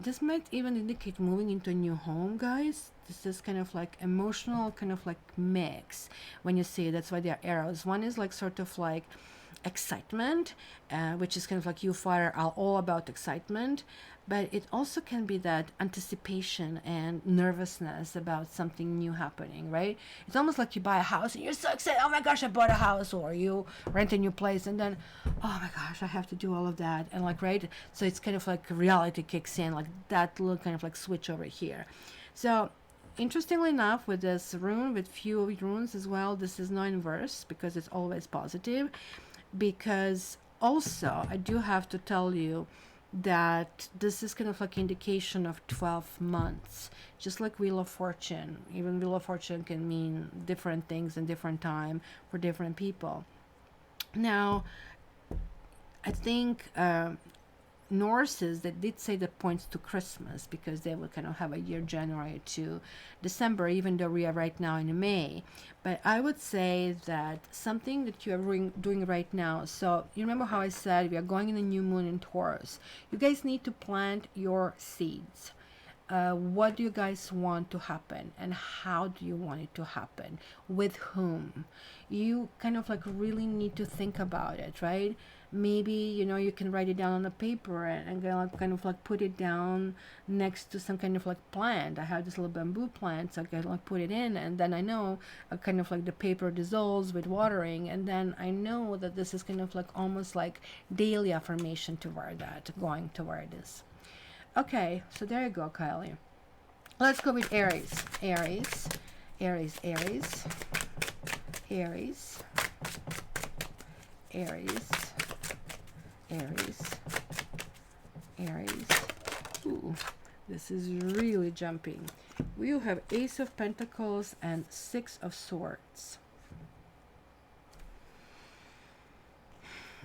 This might even indicate moving into a new home, guys. This is kind of like emotional kind of like mix when you see it. That's why they are arrows. One is like sort of like excitement, which is kind of like you fire are all about excitement, but it also can be that anticipation and nervousness about something new happening, right? It's almost like you buy a house and you're so excited, oh my gosh, I bought a house, or you rent a new place, and then, oh my gosh, I have to do all of that, and like, right? So it's kind of like reality kicks in, like that little kind of like switch over here. So interestingly enough, with this rune, with few runes as well, this is not inverse because it's always positive. Because also I do have to tell you that this is kind of like indication of 12 months, just like Wheel of Fortune. Even Wheel of Fortune can mean different things in different time for different people. Now, I think Norses that did say that points to Christmas, because they will kind of have a year January to December, even though we are right now in May. But I would say that something that you are doing right now, so you remember how I said we are going in a new moon in Taurus. You guys need to plant your seeds. What do you guys want to happen, and how do you want it to happen, with whom? You kind of like really need to think about it, right? Maybe, you know, you can write it down on a paper and kind of like put it down next to some kind of like plant. I have this little bamboo plant, so I can like put it in, and then I know kind of like the paper dissolves with watering, and then I know that this is kind of like almost like daily affirmation toward that, going toward this. Okay, so there you go, Kylie. Let's go with Aries. Aries, Aries, Aries, Aries, Aries, Aries, Aries. Ooh, this is really jumping. We have Ace of Pentacles and Six of Swords.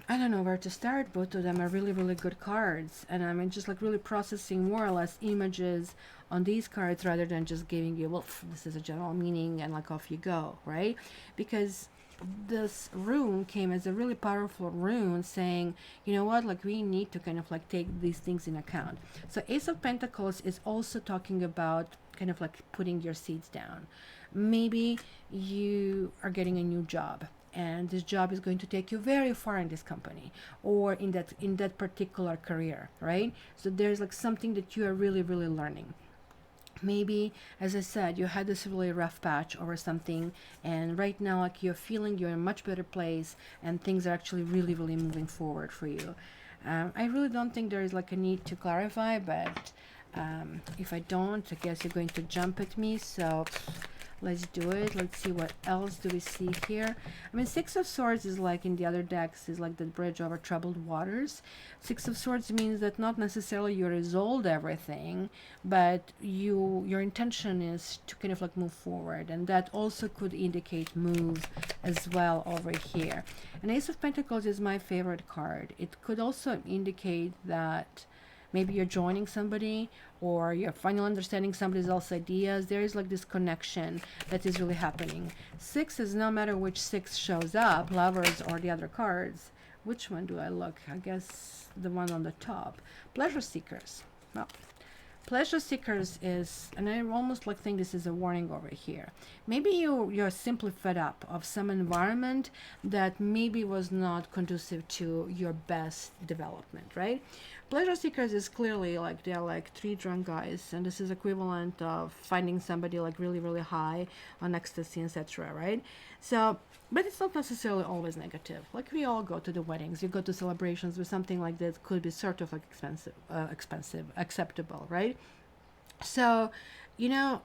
I don't know where to start. Both of them are really, really good cards. And I'm just like really processing more or less images on these cards rather than just giving you, well, this is a general meaning and like off you go, right? Because this rune came as a really powerful rune saying, you know what, like we need to kind of like take these things in account. So Ace of Pentacles is also talking about kind of like putting your seeds down. Maybe you are getting a new job, and this job is going to take you very far in this company or in that particular career, right? So there's like something that you are really, really learning. Maybe, as I said, you had this really rough patch over something, and right now like you're feeling you're in a much better place and things are actually really, really moving forward for you. I really don't think there is like a need to clarify, but if I don't, I guess you're going to jump at me, so let's do it. Let's see what else do we see here. I mean, Six of Swords is like in the other decks is like the bridge over troubled waters. Six of Swords means that not necessarily you resolved everything, but your intention is to kind of like move forward, and that also could indicate move as well over here. And Ace of Pentacles is my favorite card. It could also indicate that maybe you're joining somebody or you're finally understanding somebody else's ideas. There is like this connection that is really happening. Six is no matter which six shows up, Lovers or the other cards. Which one do I look? I guess the one on the top. Pleasure Seekers. Well, Pleasure Seekers is, and I almost like think this is a warning over here. Maybe you're simply fed up of some environment that maybe was not conducive to your best development, right? Pleasure Seekers is clearly like they're like three drunk guys, and this is equivalent of finding somebody like really, really high on ecstasy, etc., right? So, but it's not necessarily always negative. Like we all go to the weddings, you go to celebrations with something like that could be sort of like expensive, acceptable, right? So, you know,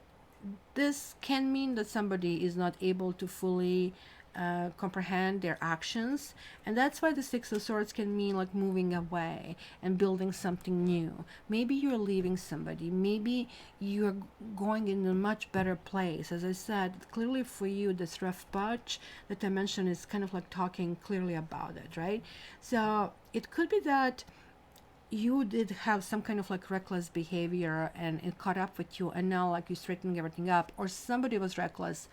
this can mean that somebody is not able to fully comprehend their actions, and that's why the Six of Swords can mean like moving away and building something new. Maybe you're leaving somebody, maybe you're going in a much better place. As I said, clearly for you, this rough patch that I mentioned is kind of like talking clearly about it, right? So it could be that you did have some kind of like reckless behavior and it caught up with you, and now like you're straightening everything up, or somebody was reckless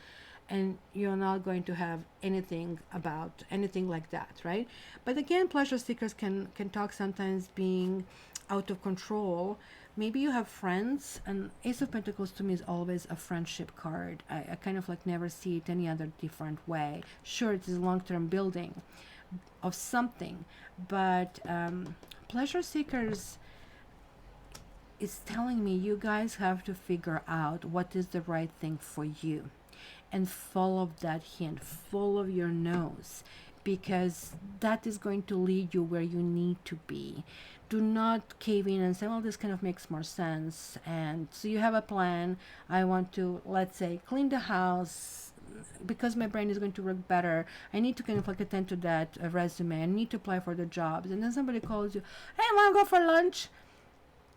and you're not going to have anything about anything like that, right? But again, pleasure seekers can talk sometimes being out of control. Maybe you have friends, and Ace of Pentacles to me is always a friendship card. I kind of like never see it any other different way. Sure, it is long-term building of something, but pleasure seekers is telling me you guys have to figure out what is the right thing for you and follow that hint, follow your nose, because that is going to lead you where you need to be. Do not cave in and say, well, this kind of makes more sense. And so you have a plan. I want to, let's say, clean the house because my brain is going to work better. I need to kind of like attend to that resume. I need to apply for the jobs. And then somebody calls you, hey, I want to go for lunch.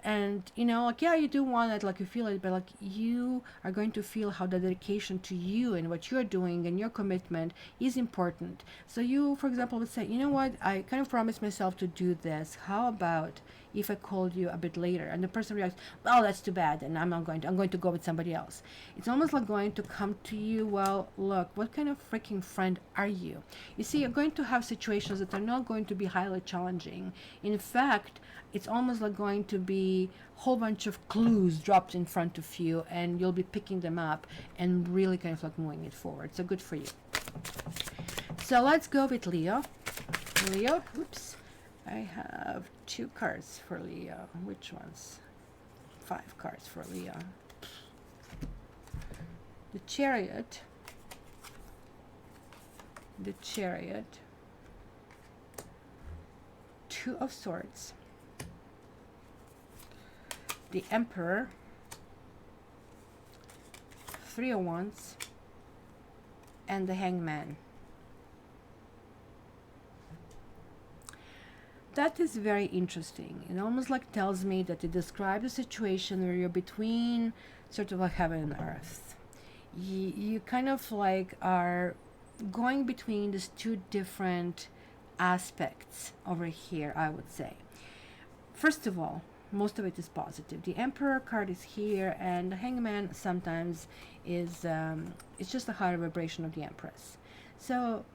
And you know, like, yeah, you do want it, like you feel it, but like you are going to feel how the dedication to you and what you're doing and your commitment is important. So you, for example, would say, you know what, I kind of promised myself to do this. How about if I called you a bit later? And the person reacts, well, that's too bad, and I'm going to go with somebody else. It's almost like going to come to you, well, look, what kind of freaking friend are you? You see, you're going to have situations that are not going to be highly challenging. In fact, it's almost like going to be a whole bunch of clues dropped in front of you, and you'll be picking them up and really kind of like moving it forward. So good for you. So let's go with Leo. Leo, oops. I have 2 cards for Leo. Which ones? 5 cards for Leo. The Chariot. The Chariot. 2 of Swords. The Emperor. 3 of Wands. And the Hangman. That is very interesting. It almost like tells me that it describes a situation where you're between sort of like heaven and earth. You kind of like are going between these 2 different aspects over here, I would say. First of all, most of it is positive. The Emperor card is here, and the Hangman sometimes is it's just a higher vibration of the Empress. So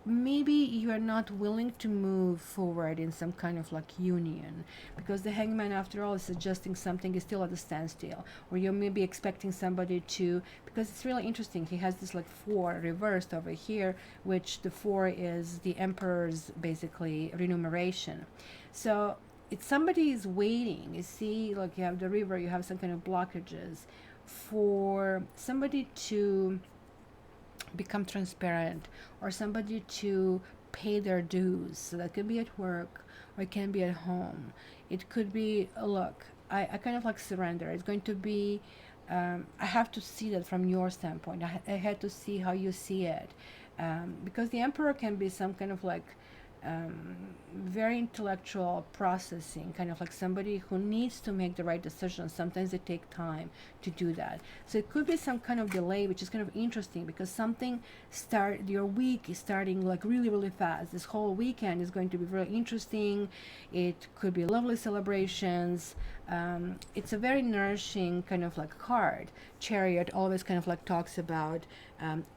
maybe you are not willing to move forward in some kind of like union, because the Hangman, after all, is suggesting something is still at a standstill, or you may be expecting somebody to, because it's really interesting, he has this like 4 reversed over here, which the 4 is the Emperor's basically remuneration. So it's somebody is waiting. You see, like you have the river, you have some kind of blockages for somebody to become transparent, or somebody to pay their dues. So that could be at work, or it can be at home. It could be, look, I kind of like surrender. It's going to be, I have to see that from your standpoint. I had to see how you see it. Because the Emperor can be some kind of like very intellectual processing, kind of like somebody who needs to make the right decision. Sometimes it takes time to do that. So it could be some kind of delay, which is kind of interesting, because your week is starting like really, really fast. This whole weekend is going to be very interesting. It could be lovely celebrations. It's a very nourishing kind of like card. Chariot always kind of like talks about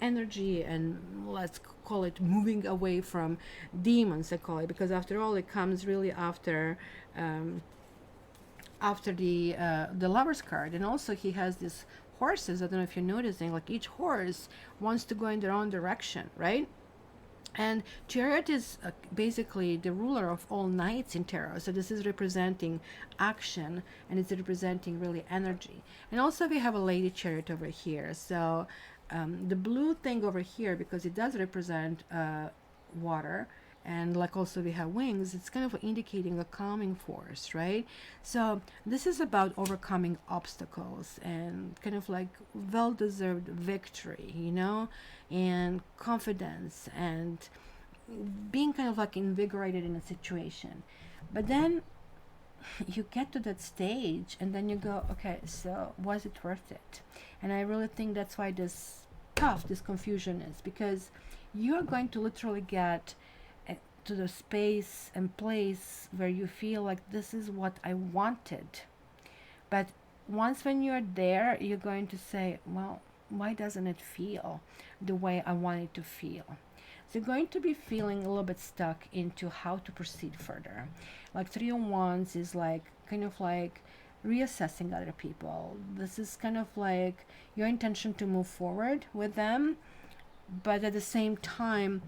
energy, and let's call it moving away from demons, I call it, because after all it comes really after the Lover's card. And also he has these horses. I don't know if you're noticing, like each horse wants to go in their own direction, right? And Chariot is basically the ruler of all knights in tarot. So this is representing action, and it's representing really energy. And also we have a Lady Chariot over here. So the blue thing over here, because it does represent water, and like also we have wings, it's kind of indicating a calming force, right? So this is about overcoming obstacles and kind of like well-deserved victory, you know, and confidence, and being kind of like invigorated in a situation. But then you get to that stage, and then you go, okay, so was it worth it? And I really think that's why this confusion is, because you're going to literally get to the space and place where you feel like this is what I wanted. But once when you're there, you're going to say, well, why doesn't it feel the way I want it to feel? So you're going to be feeling a little bit stuck into how to proceed further. Like 3 of Wands is like kind of like reassessing other people. This is kind of like your intention to move forward with them, but at the same time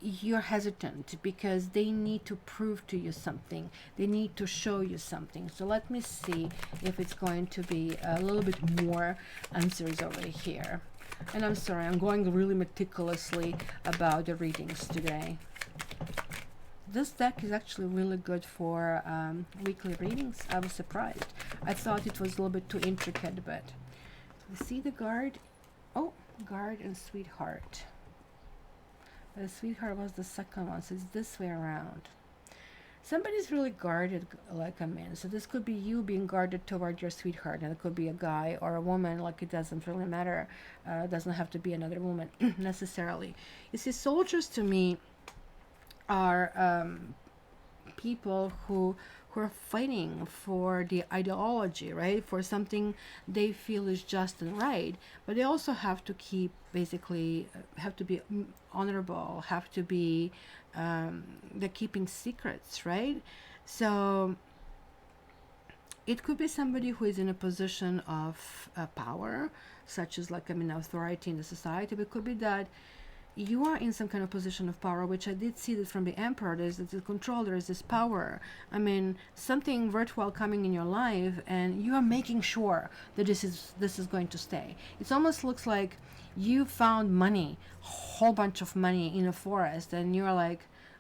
you're hesitant because they need to prove to you something. They need to show you something. So let me see if it's going to be a little bit more answers over here. And I'm sorry, I'm going really meticulously about the readings today. This deck is actually really good for weekly readings. I was surprised. I thought it was a little bit too intricate, but you see the guard? Oh, guard and sweetheart. The sweetheart was the second one, so it's this way around. Somebody's really guarded like a man. So this could be you being guarded toward your sweetheart, and it could be a guy or a woman. Like, it doesn't really matter. It doesn't have to be another woman necessarily. You see, soldiers to me are people who are fighting for the ideology, right? For something they feel is just and right. But they also have to keep, basically, have to be honorable, have to be, they're keeping secrets, right? So it could be somebody who is in a position of power, such as like, authority in the society. But it could be that you are in some kind of position of power, which I did see this from the Emperor. There's the control, there is this power. I mean, something virtual coming in your life, and you are making sure that this is going to stay. It almost looks like you found money, whole bunch of money in a forest, and you're like,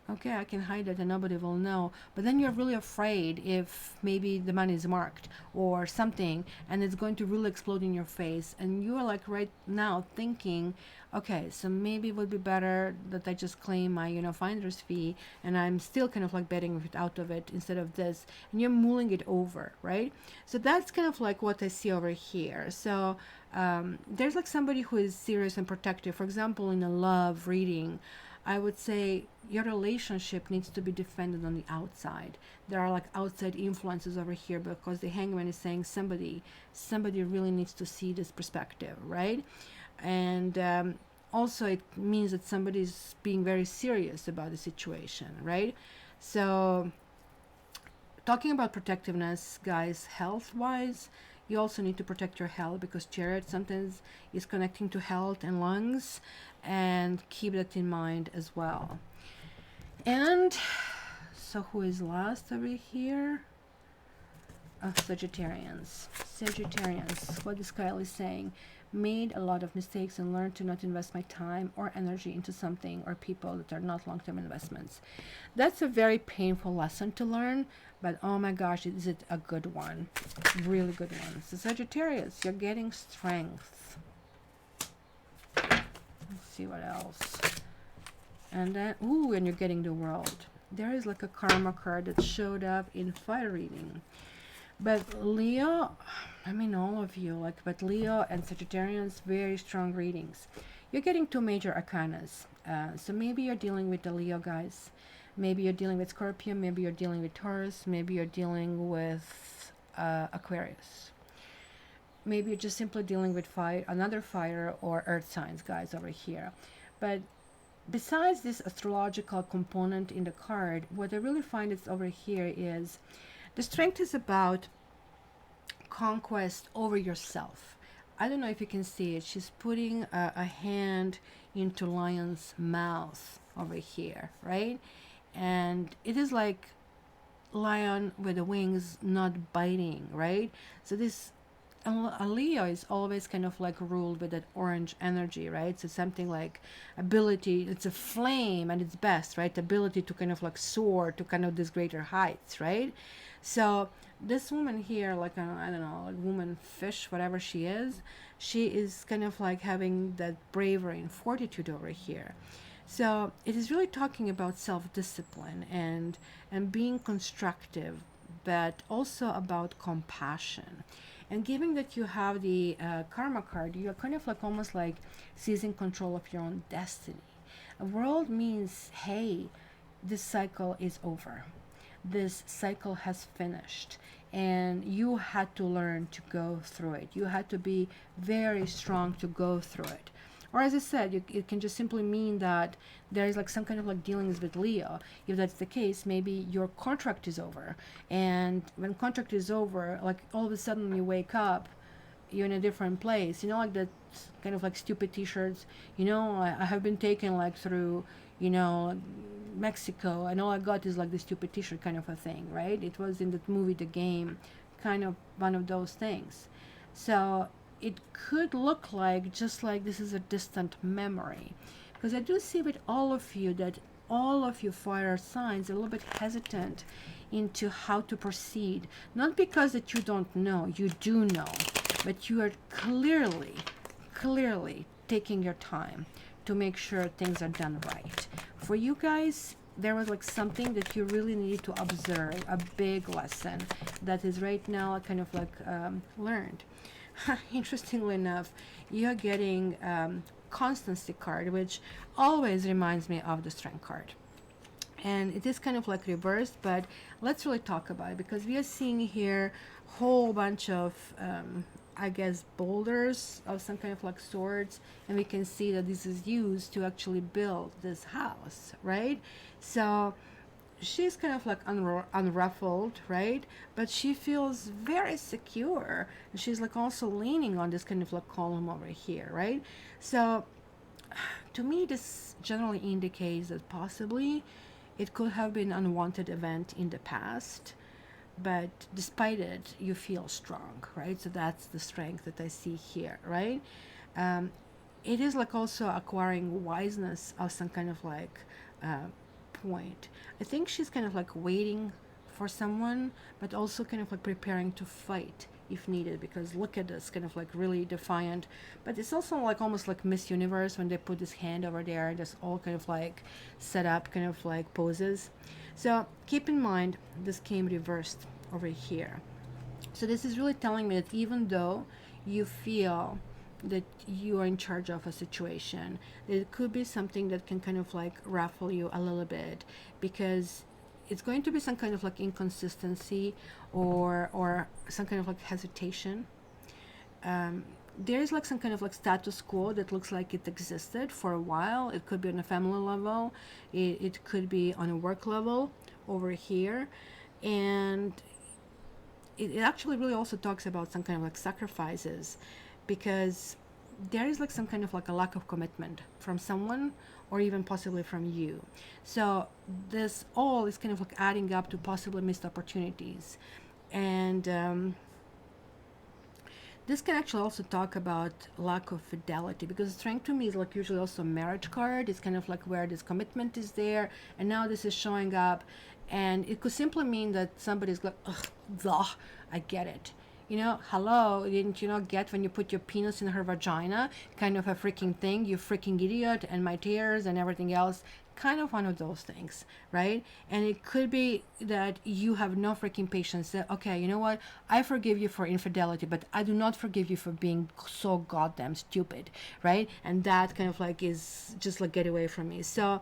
okay, I can hide it and nobody will know. But then you're really afraid if maybe the money is marked or something and it's going to really explode in your face. And you're like right now thinking, okay, so maybe it would be better that I just claim my, finder's fee, and I'm still kind of like betting it out of it instead of this. And you're mulling it over, right? So that's kind of like what I see over here. So there's like somebody who is serious and protective. For example, in a love reading, I would say your relationship needs to be defended on the outside. There are like outside influences over here, because the Hangman is saying somebody really needs to see this perspective, right? And also it means that somebody's being very serious about the situation, right? So talking about protectiveness, guys, health-wise, you also need to protect your health, because Chariot sometimes is connecting to health and lungs, and keep that in mind as well. And so who is last over here? Sagittarians. What this Kyle is saying: made a lot of mistakes and learned to not invest my time or energy into something or people that are not long-term investments. That's a very painful lesson to learn, but oh my gosh, is it a good one. Really good one. So Sagittarius, you're getting strength. Let's see what else. And then, ooh, and you're getting the World. There is like a karma card that showed up in fire reading. But Leo, I mean all of you, but Leo and Sagittarians, very strong readings. You're getting two major arcanas. So maybe you're dealing with the Leo guys. Maybe you're dealing with Scorpio. Maybe you're dealing with Taurus. Maybe you're dealing with Aquarius. Maybe you're just simply dealing with another fire or earth signs, guys, over here. But besides this astrological component in the card, what I really find is over here is the strength is about conquest over yourself. I don't know if you can see it. She's putting a hand into lion's mouth over here, right? And it is like lion with the wings not biting, right? So this a Leo is always kind of like ruled with that orange energy, right? So something like ability, it's a flame at its best, right? Ability to kind of like soar to kind of these greater heights, right? So this woman here, like I don't know, like woman fish, whatever she is kind of like having that bravery and fortitude over here. So it is really talking about self-discipline and being constructive, but also about compassion. And given that you have the karma card, you're kind of like almost like seizing control of your own destiny. A world means, hey, this cycle is over. This cycle has finished. And you had to learn to go through it. You had to be very strong to go through it. Or as I said, it can just simply mean that there is like some kind of like dealings with Leo. If that's the case, maybe your contract is over. And when contract is over, like all of a sudden you wake up, you're in a different place. Like that kind of like stupid t-shirts. I have been taken like through, Mexico, and all I got is like the stupid t-shirt kind of a thing, right? It was in that movie, The Game, kind of one of those things. So it could look like just like this is a distant memory, because I do see with all of you that all of you fire signs are a little bit hesitant into how to proceed, not because that you don't know, you do know, but you are clearly taking your time to make sure things are done right. For you guys, there was like something that you really need to observe, a big lesson that is right now kind of like learned. Interestingly enough, you're getting constancy card, which always reminds me of the strength card. And it is kind of like reversed, but let's really talk about it, because we are seeing here a whole bunch of I guess boulders of some kind of like swords, and we can see that this is used to actually build this house, right? So she's kind of like unruffled, right? But she feels very secure. She's like also leaning on this kind of like column over here, right? So to me, this generally indicates that possibly it could have been an unwanted event in the past, but despite it, you feel strong, right? So that's the strength that I see here, right? Um, it is like also acquiring wiseness of some kind of like uh, point. I think she's kind of like waiting for someone, but also kind of like preparing to fight if needed, because look at this, kind of like really defiant. But it's also like almost like Miss Universe when they put this hand over there and just all kind of like set up kind of like poses. So keep in mind this came reversed over here. So this is really telling me that even though you feel that you are in charge of a situation, it could be something that can kind of like ruffle you a little bit, because it's going to be some kind of like inconsistency or some kind of like hesitation. There's like some kind of like status quo that looks like it existed for a while. It could be on a family level, it could be on a work level over here, and it actually really also talks about some kind of like sacrifices, because there is like some kind of like a lack of commitment from someone or even possibly from you. So this all is kind of like adding up to possibly missed opportunities. And this can actually also talk about lack of fidelity, because strength to me is like usually also a marriage card. It's kind of like where this commitment is there, and now this is showing up, and it could simply mean that somebody's like, ugh, blah, I get it. You know, hello, didn't you know get when you put your penis in her vagina? Kind of a freaking thing, you freaking idiot, and my tears and everything else. Kind of one of those things, right? And it could be that you have no freaking patience. That, okay, you know what? I forgive you for infidelity, but I do not forgive you for being so goddamn stupid, right? And that kind of like is just like get away from me. So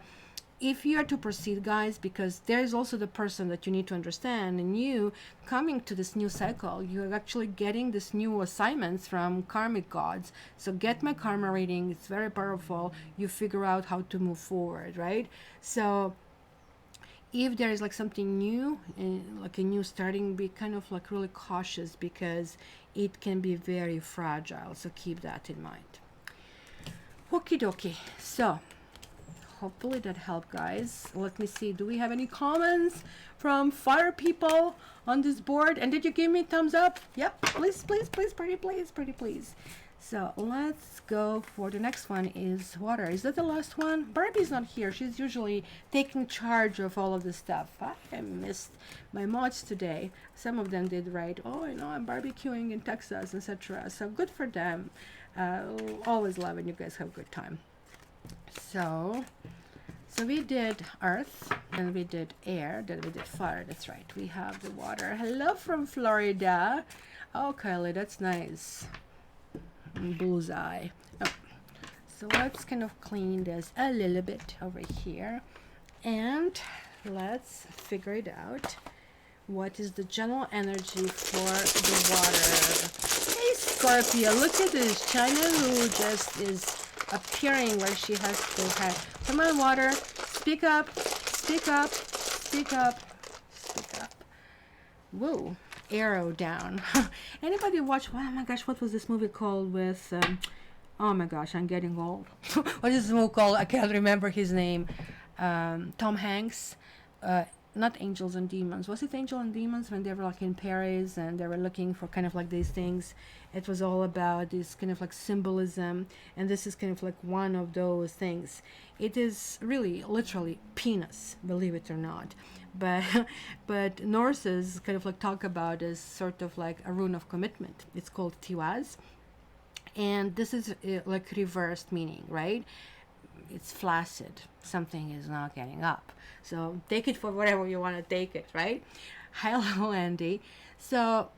if you are to proceed, guys, because there is also the person that you need to understand, and you coming to this new cycle, you're actually getting this new assignments from karmic gods. So get my karma reading, it's very powerful. You figure out how to move forward, right? So if there is like something new, like a new starting, be kind of like really cautious, because it can be very fragile. So keep that in mind. Okie dokie. So hopefully that helped, guys. Let me see, do we have any comments from fire people on this board? And did you give me thumbs up? Yep, please, please, please, pretty please, pretty please. So let's go for the next one. Is water. Is that the last one? Barbie's not here. She's usually taking charge of all of this stuff. I missed my mods today. Some of them did write, oh, you know, I'm barbecuing in Texas, etc. So good for them. Always love when you guys have a good time. So we did earth, then we did air, then we did fire. That's right, we have the water. Hello from Florida. Oh, Kylie, that's nice. Bullseye. Oh. So let's kind of clean this a little bit over here, and let's figure it out. What is the general energy for the water? Hey, Scorpio, look at this. China who just is appearing where she has to have. Come on, water. Speak up. Speak up. Speak up. Speak up. Whoa. Arrow down. Anybody watch? Oh my gosh, what was this movie called with? Oh my gosh, I'm getting old. What is this movie called? I can't remember his name. Tom Hanks. Not Angels and Demons. Was it Angel and Demons, when they were like in Paris and they were looking for kind of like these things? It was all about this kind of like symbolism, and this is kind of like one of those things. It is really literally penis, believe it or not. But Norses kind of like talk about as sort of like a rune of commitment. It's called Tiwaz, and this is like reversed meaning, right? It's flaccid. Something is not getting up. So take it for whatever you want to take it, right? Hello, Andy. So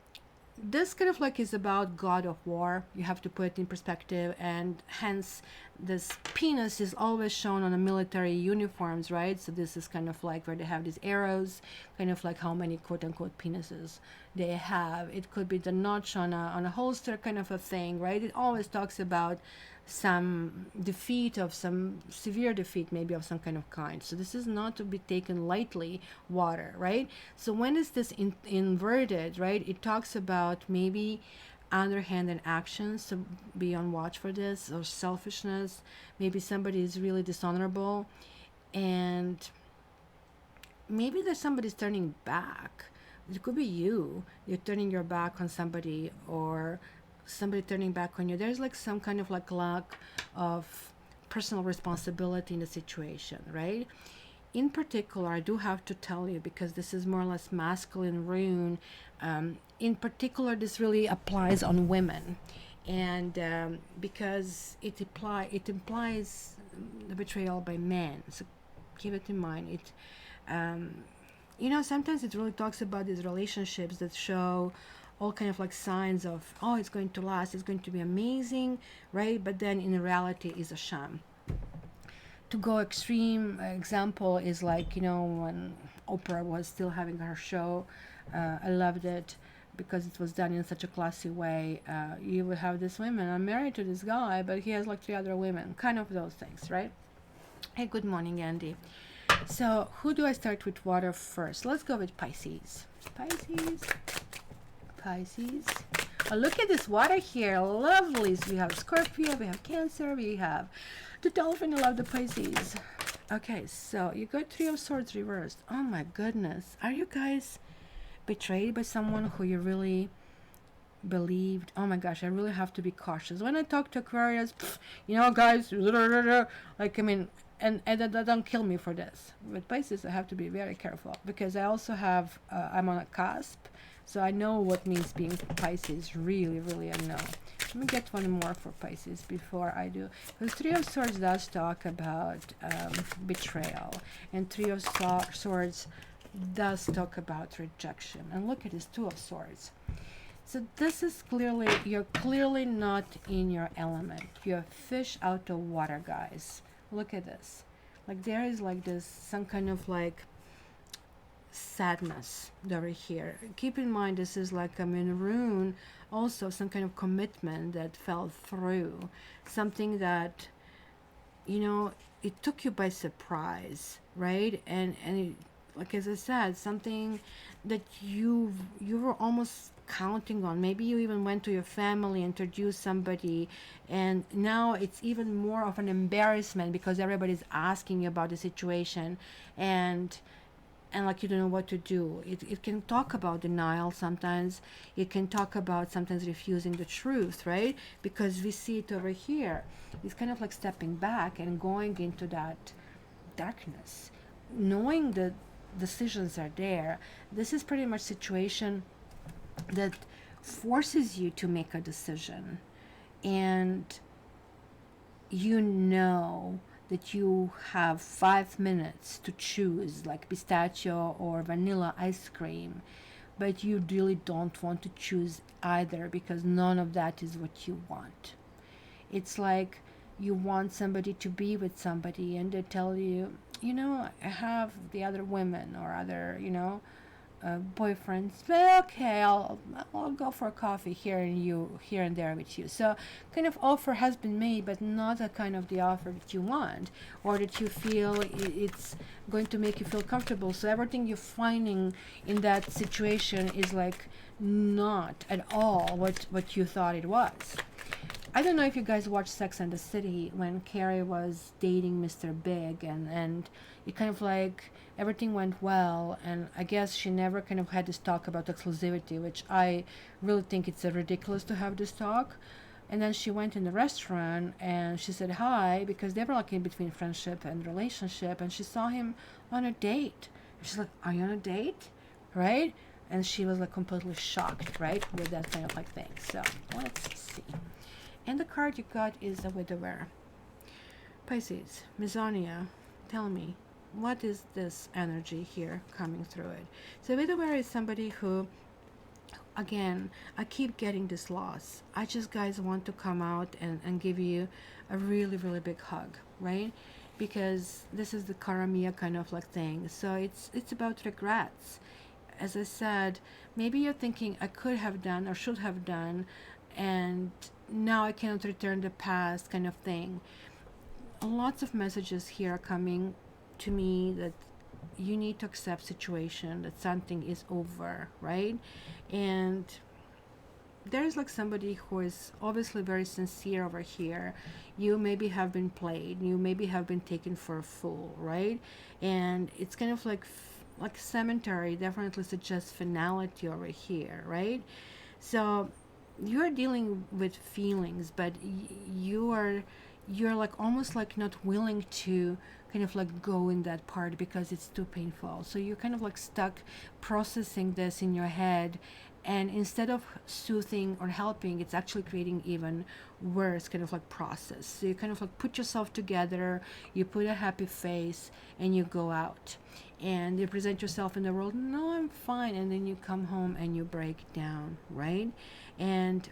this kind of like is about god of war. You have to put it in perspective, and hence this penis is always shown on the military uniforms, right? So this is kind of like where they have these arrows, kind of like how many quote unquote penises they have. It could be the notch on a holster kind of a thing, right? It always talks about some defeat, of some severe defeat, maybe of some kind of kind. So this is not to be taken lightly, water, right? So when is this inverted, right? It talks about maybe underhanded actions, so be on watch for this, or selfishness. Maybe somebody is really dishonorable, and maybe there's somebody's turning back. It could be you. You're turning your back on somebody, or somebody turning back on you. There's like some kind of like lack of personal responsibility in the situation, right? In particular, I do have to tell you, because this is more or less masculine rune. In particular, this really applies on women, and because it implies the betrayal by men. So keep it in mind. Sometimes it really talks about these relationships that show all kind of like signs of, oh, it's going to last, it's going to be amazing, right? But then in reality is a sham. To go extreme example is like, when Oprah was still having her show. I loved it because it was done in such a classy way. You would have this woman, I'm married to this guy, but he has like 3 other women, kind of those things, right? Hey, good morning, Andy. So who do I start with water first? Let's go with Pisces. Pisces. Oh, look at this water here. Lovely. So we have Scorpio, we have Cancer, we have the Dolphin. I love the Pisces. Okay, so you got 3 of Swords reversed. Oh my goodness. Are you guys betrayed by someone who you really believed? Oh my gosh, I really have to be cautious when I talk to Aquarius. Guys, like, I mean, and don't kill me for this. With Pisces, I have to be very careful, because I also have I'm on a cusp, so I know what means being Pisces. Really, really, I know. Let me get one more for Pisces before I do. Because 3 of Swords does talk about betrayal, and 3 of Swords does talk about rejection. And look at this 2 of Swords. So this is you're clearly not in your element. You're fish out of water, guys. Look at this. Like, there is like this, some kind of like sadness over here. Keep in mind, this is like, rune, also some kind of commitment that fell through. Something that, it took you by surprise, right? And it, like, as I said, something that you were almost counting on. Maybe you even went to your family, introduced somebody, and now it's even more of an embarrassment because everybody's asking you about the situation, and like, you don't know what to do. It can talk about denial sometimes. It can talk about sometimes refusing the truth, right? Because we see it over here. It's kind of like stepping back and going into that darkness, knowing that decisions are there. This is pretty much situation that forces you to make a decision, and that you have 5 minutes to choose, like pistachio or vanilla ice cream, but you really don't want to choose either, because none of that is what you want. It's like you want somebody to be with somebody, and they tell you, I have the other women or other, boyfriends, but okay, I'll go for a coffee here and there with you. So kind of offer has been made, but not a kind of the offer that you want, or that you feel it's going to make you feel comfortable. So everything you're finding in that situation is like not at all what you thought it was. I don't know if you guys watched Sex and the City, when Carrie was dating Mr. Big, and it kind of like everything went well, and I guess she never kind of had this talk about exclusivity, which I really think it's ridiculous to have this talk. And then she went in the restaurant and she said hi, because they were like in between friendship and relationship, and she saw him on a date. And she's like, are you on a date? Right? And she was like completely shocked, right, with that kind of like thing. So let's see. And the card you got is a widower. Pisces, Misonia, tell me, what is this energy here coming through it? So widower is somebody who, again, I keep getting this loss. I just, guys, want to come out and give you a really, really big hug, right? Because this is the Karamia kind of like thing. So it's about regrets. As I said, maybe you're thinking, I could have done or should have done, and now I cannot return the past kind of thing. Lots of messages here are coming to me that you need to accept situation, that something is over, right? And there's like somebody who is obviously very sincere over here. You maybe have been played, you maybe have been taken for a fool, right? And it's kind of like cemetery definitely suggests finality over here, right? So you're dealing with feelings, but you're like almost like not willing to kind of like go in that part because it's too painful. So you're kind of like stuck processing this in your head, and instead of soothing or helping, it's actually creating even worse kind of like process. So you kind of like put yourself together, you put a happy face, and you go out and you present yourself in the world, no, I'm fine, and then you come home and you break down, right? And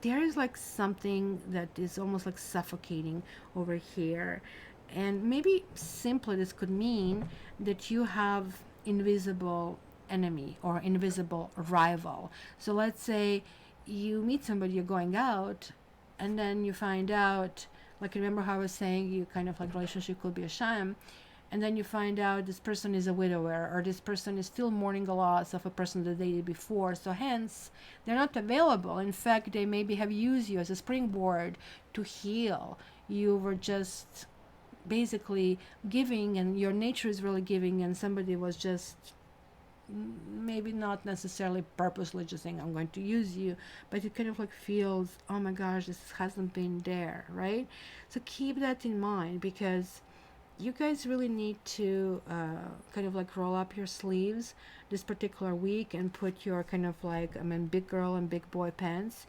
there is like something that is almost like suffocating over here. And maybe simply this could mean that you have invisible enemy or invisible rival. So let's say you meet somebody, you're going out, and then you find out, like, remember how I was saying you kind of like relationship could be a sham, and then you find out this person is a widower, or this person is still mourning the loss of a person that they dated before, so hence they're not available. In fact, they maybe have used you as a springboard to heal. You were just basically giving, and your nature is really giving, and somebody was just maybe not necessarily purposely just saying I'm going to use you, but it kind of like feels, oh my gosh, this hasn't been there, right? So keep that in mind, because you guys really need to kind of like roll up your sleeves this particular week and put your kind of like, I mean, big girl and big boy pants,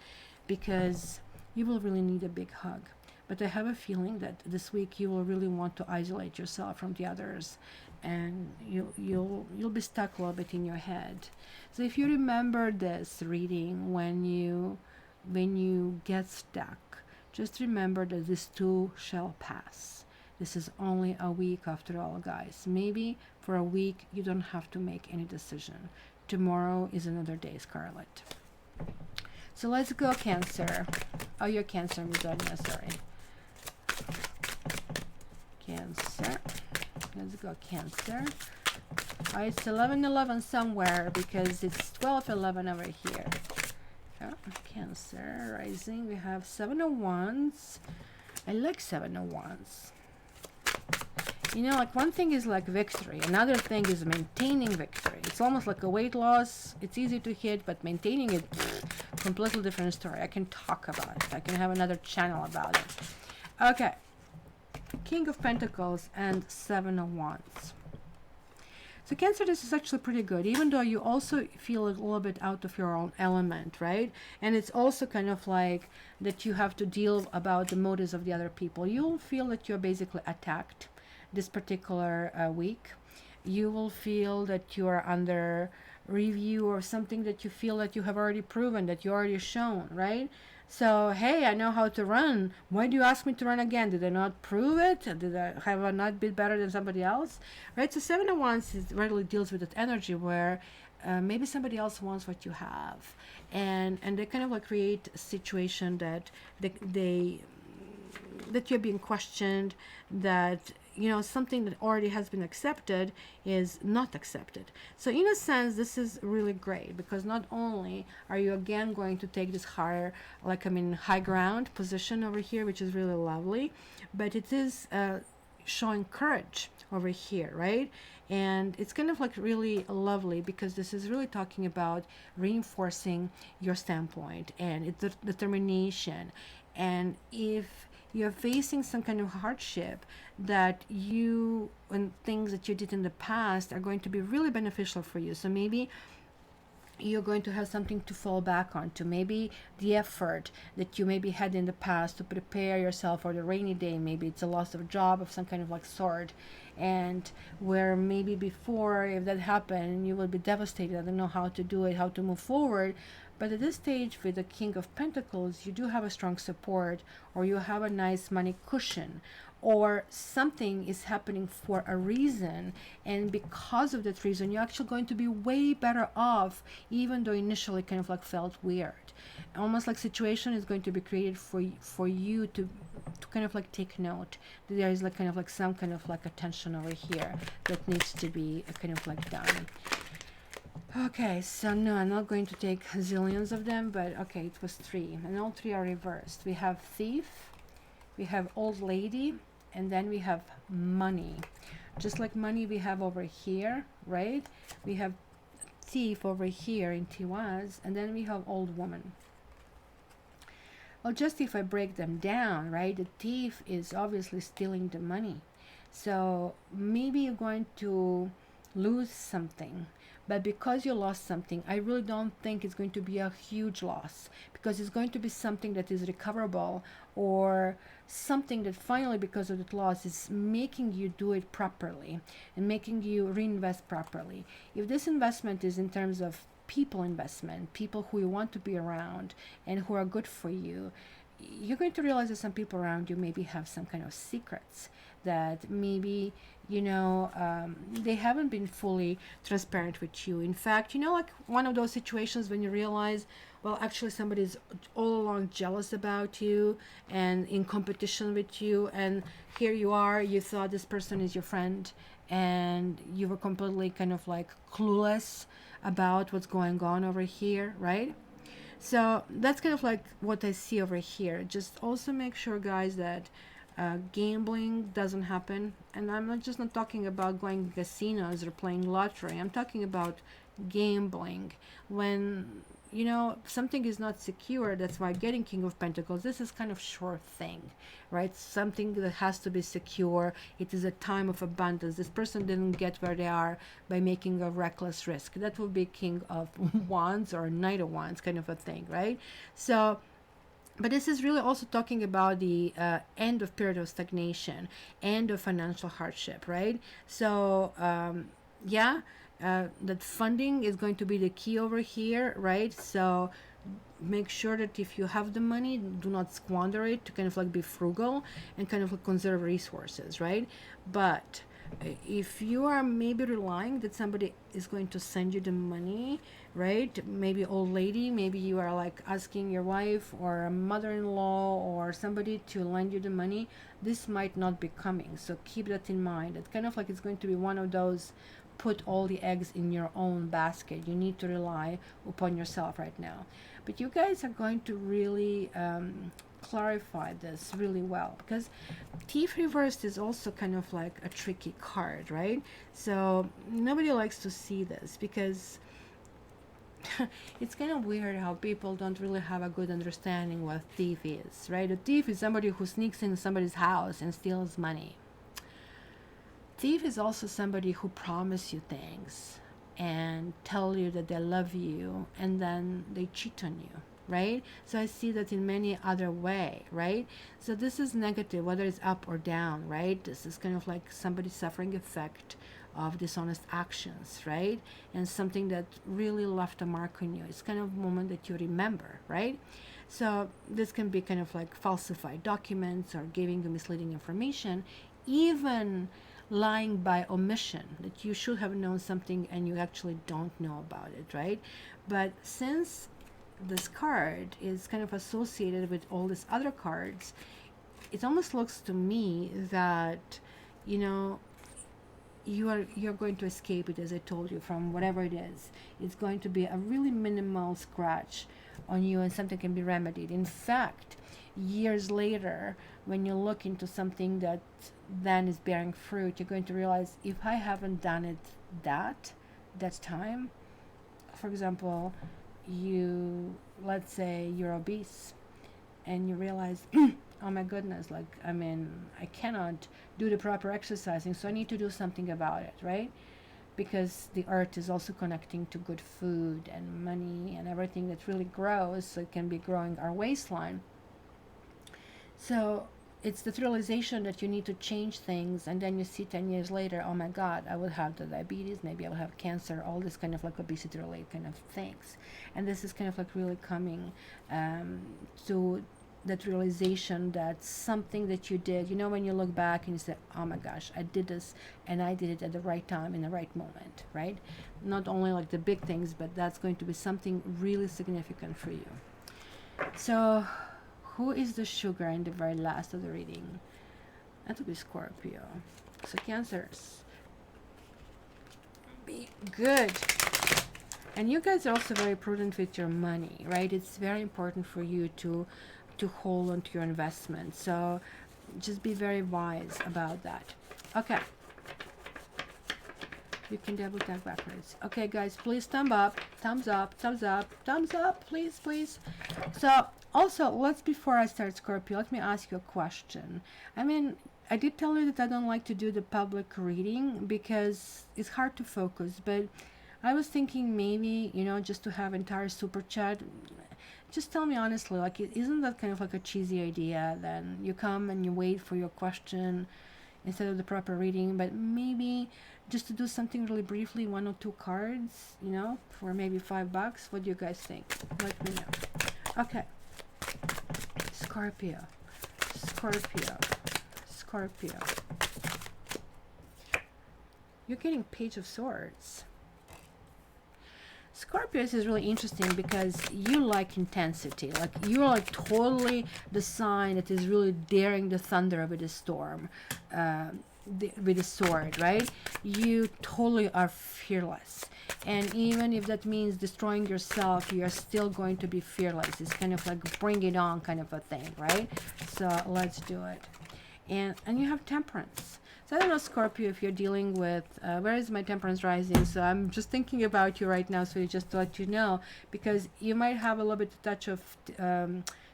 because you will really need a big hug. But I have a feeling that this week you will really want to isolate yourself from the others, and you'll be stuck a little bit in your head. So if you remember this reading when you get stuck, just remember that this too shall pass. This is only a week after all, guys. Maybe for a week you don't have to make any decision. Tomorrow is another day, Scarlet. So let's go, Cancer. Oh, you're Cancer, Misogynia, sorry. Cancer. Let's go, Cancer. Oh, it's 11:11 somewhere because it's 12:11 over here. Oh, Cancer rising. We have 7 of Wands. I like 7 of Wands. You know, like one thing is like victory, another thing is maintaining victory. It's almost like a weight loss. It's easy to hit, but maintaining it, completely different story. I can talk about it. I can have another channel about it. Okay. King of Pentacles and 7 of Wands. So Cancer, this is actually pretty good, even though you also feel a little bit out of your own element, right? And it's also kind of like that you have to deal about the motives of the other people. You'll feel that you're basically attacked this particular week. You will feel that you are under review, or something that you feel that you have already proven, that you already shown, right? So, hey, I know how to run. Why do you ask me to run again? Did I not prove it? Did I have I not been better than somebody else? Right? So 7 of Wands really deals with that energy where maybe somebody else wants what you have. And they kind of like create a situation that that you're being questioned, that you know something that already has been accepted is not accepted. So in a sense, this is really great, because not only are you again going to take this higher, like, I mean, high ground position over here, which is really lovely, but it is showing courage over here, right? And it's kind of like really lovely, because this is really talking about reinforcing your standpoint and its determination. And if you're facing some kind of hardship, that you and things that you did in the past are going to be really beneficial for you. So maybe you're going to have something to fall back on, to maybe the effort that you maybe had in the past to prepare yourself for the rainy day. Maybe it's a loss of a job of some kind of like sort, and where maybe before, if that happened, you will be devastated. I don't know how to do it, how to move forward. But at this stage, with the King of Pentacles, you do have a strong support, or you have a nice money cushion, or something is happening for a reason, and because of that reason, you're actually going to be way better off, even though initially kind of like felt weird. Almost like situation is going to be created for you to kind of like take note that there is like kind of like some kind of like attention over here that needs to be kind of like done. Okay, so no, I'm not going to take zillions of them, but okay, it was 3, and all 3 are reversed. We have thief, we have old lady, and then we have money. Just like money we have over here, right? We have thief over here in Tiwaz, and then we have old woman. Well, just if I break them down, right, the thief is obviously stealing the money. So maybe you're going to lose something. But because you lost something, I really don't think it's going to be a huge loss, because it's going to be something that is recoverable, or something that finally, because of that loss, is making you do it properly and making you reinvest properly. If this investment is in terms of people investment, people who you want to be around and who are good for you, you're going to realize that some people around you maybe have some kind of secrets that maybe, they haven't been fully transparent with you. In fact, like one of those situations when you realize, well, actually somebody's all along jealous about you and in competition with you, and here you are, you thought this person is your friend, and you were completely kind of like clueless about what's going on over here, right? So that's kind of like what I see over here. Just also make sure, guys, that gambling doesn't happen. And I'm not talking about going to casinos or playing lottery. I'm talking about gambling. When something is not secure, that's why getting King of Pentacles, this is kind of sure thing, right? Something that has to be secure. It is a time of abundance. This person didn't get where they are by making a reckless risk. That would be King of Wands or Knight of Wands kind of a thing, right? So but this is really also talking about the end of period of stagnation, end of financial hardship, right? So yeah, that funding is going to be the key over here, right? So make sure that if you have the money, do not squander it, to kind of like be frugal and kind of like conserve resources, right? But if you are maybe relying that somebody is going to send you the money, right? Maybe old lady, maybe you are like asking your wife or a mother-in-law or somebody to lend you the money, this might not be coming. So keep that in mind. It's kind of like it's going to be one of those put all the eggs in your own basket. You need to rely upon yourself right now. But you guys are going to really clarify this really well, because thief reversed is also kind of like a tricky card, right? So nobody likes to see this, because it's kind of weird how people don't really have a good understanding what thief is, right? A thief is somebody who sneaks into somebody's house and steals money. Thief is also somebody who promise you things and tell you that they love you, and then they cheat on you, right? So I see that in many other way, right? So this is negative, whether it's up or down, right? This is kind of like somebody suffering effect of dishonest actions, right? And something that really left a mark on you. It's kind of a moment that you remember, right? So this can be kind of like falsified documents or giving you misleading information, even lying by omission, that you should have known something and you actually don't know about it, right? But since this card is kind of associated with all these other cards, it almost looks to me that you're going to escape it, as I told you, from whatever it is. It's going to be a really minimal scratch on you, and something can be remedied. In fact, years later, when you look into something that then is bearing fruit, you're going to realize, if I haven't done it that time, for example, let's say you're obese and you realize, oh my goodness, I cannot do the proper exercising, so I need to do something about it, right? Because the earth is also connecting to good food and money and everything that really grows, so it can be growing our waistline. So it's the realization that you need to change things, and then you see 10 years later, oh my god, I will have the diabetes, maybe I will have cancer, all this kind of like obesity related kind of things. And this is kind of like really coming to that realization that something that you did, when you look back and you say, oh my gosh, I did this, and I did it at the right time in the right moment, right? Not only like the big things, but that's going to be something really significant for you. So who is the sugar in the very last of the reading? That would be Scorpio. So Cancers, be good. And you guys are also very prudent with your money, right? It's very important for you to hold on to your investment. So just be very wise about that. Okay. You can double tap backwards. Okay, guys, please thumbs up, thumbs up, thumbs up, thumbs up, please, please. So also, before I start, Scorpio, let me ask you a question. I mean, I did tell you that I don't like to do the public reading because it's hard to focus, but I was thinking maybe, just to have entire super chat. Just tell me honestly, like, isn't that kind of like a cheesy idea? Then you come and you wait for your question instead of the proper reading, but maybe just to do something really briefly, 1 or 2 cards, for maybe $5. What do you guys think? Let me know. Okay. Scorpio. Scorpio. Scorpio. You're getting Page of Swords. Scorpio is really interesting because you like intensity. Like, you're like totally the sign that is really daring the thunder with the storm, with the sword, right? You totally are fearless. And even if that means destroying yourself, you are still going to be fearless. It's kind of like bring it on kind of a thing, right? So let's do it. And you have Temperance. So I don't know, Scorpio, if you're dealing with, where is my Temperance rising? So I'm just thinking about you right now, so just to let you know, because you might have a little bit of touch of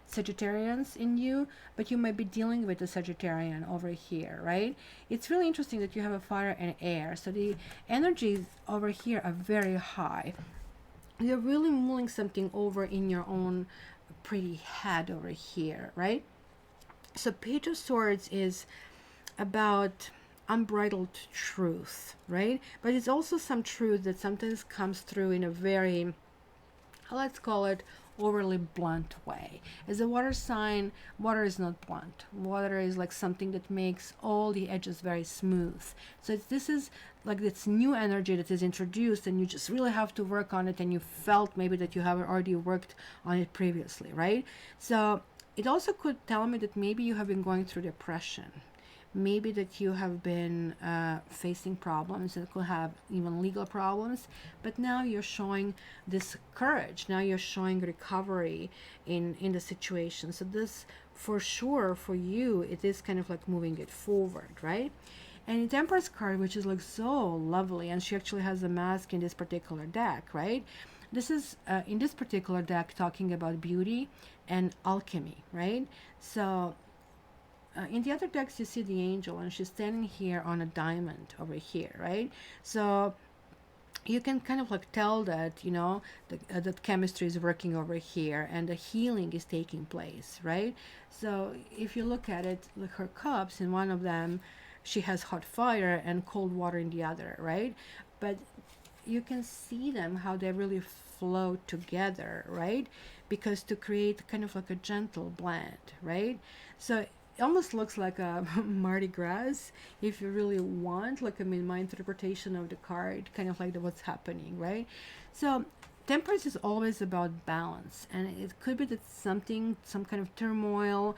Sagittarians in you, but you might be dealing with a Sagittarian over here, right? It's really interesting that you have a fire and air. So the energies over here are very high. You're really mulling something over in your own pretty head over here, right? So Page of Swords is about unbridled truth, right? But it's also some truth that sometimes comes through in a very, let's call it, overly blunt way. As a water sign, water is not blunt. Water is like something that makes all the edges very smooth. So this is like this new energy that is introduced, and you just really have to work on it, and you felt maybe that you haven't already worked on it previously, right? So it also could tell me that maybe you have been going through depression. Maybe that you have been facing problems, and could have even legal problems, but now you're showing this courage. Now you're showing recovery in the situation. So this, for sure, for you, it is kind of like moving it forward, right? And the Empress card, which is like so lovely, and she actually has a mask in this particular deck, right? This is, in this particular deck, talking about beauty and alchemy, right? So in the other decks, you see the angel, and she's standing here on a diamond over here, right? So you can kind of like tell that, that chemistry is working over here, and the healing is taking place, right? So if you look at it, like her cups, in one of them, she has hot fire and cold water in the other, right? But you can see them, how they really flow together, right? Because to create kind of like a gentle blend, right? So it almost looks like a Mardi Gras, if you really want, like, I mean, my interpretation of the card, kind of like what's happening, right? So Temperance is always about balance, and it could be that some kind of turmoil.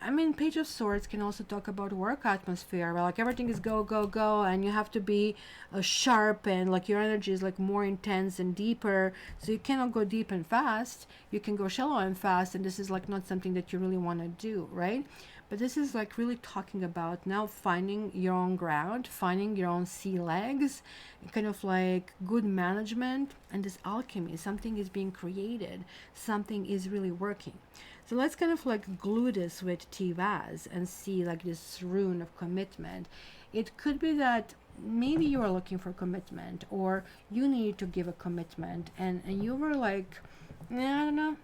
I mean, Page of Swords can also talk about work atmosphere, where like everything is go, go, go, and you have to be sharp, and like your energy is like more intense and deeper. So you cannot go deep and fast. You can go shallow and fast, and this is like not something that you really want to do, right? But this is like really talking about now finding your own ground, finding your own sea legs, kind of like good management, and this alchemy. Something is being created, something is really working. So let's kind of like glue this with T-Vaz and see like this rune of commitment. It could be that maybe you are looking for commitment, or you need to give a commitment, and you were like, yeah, I don't know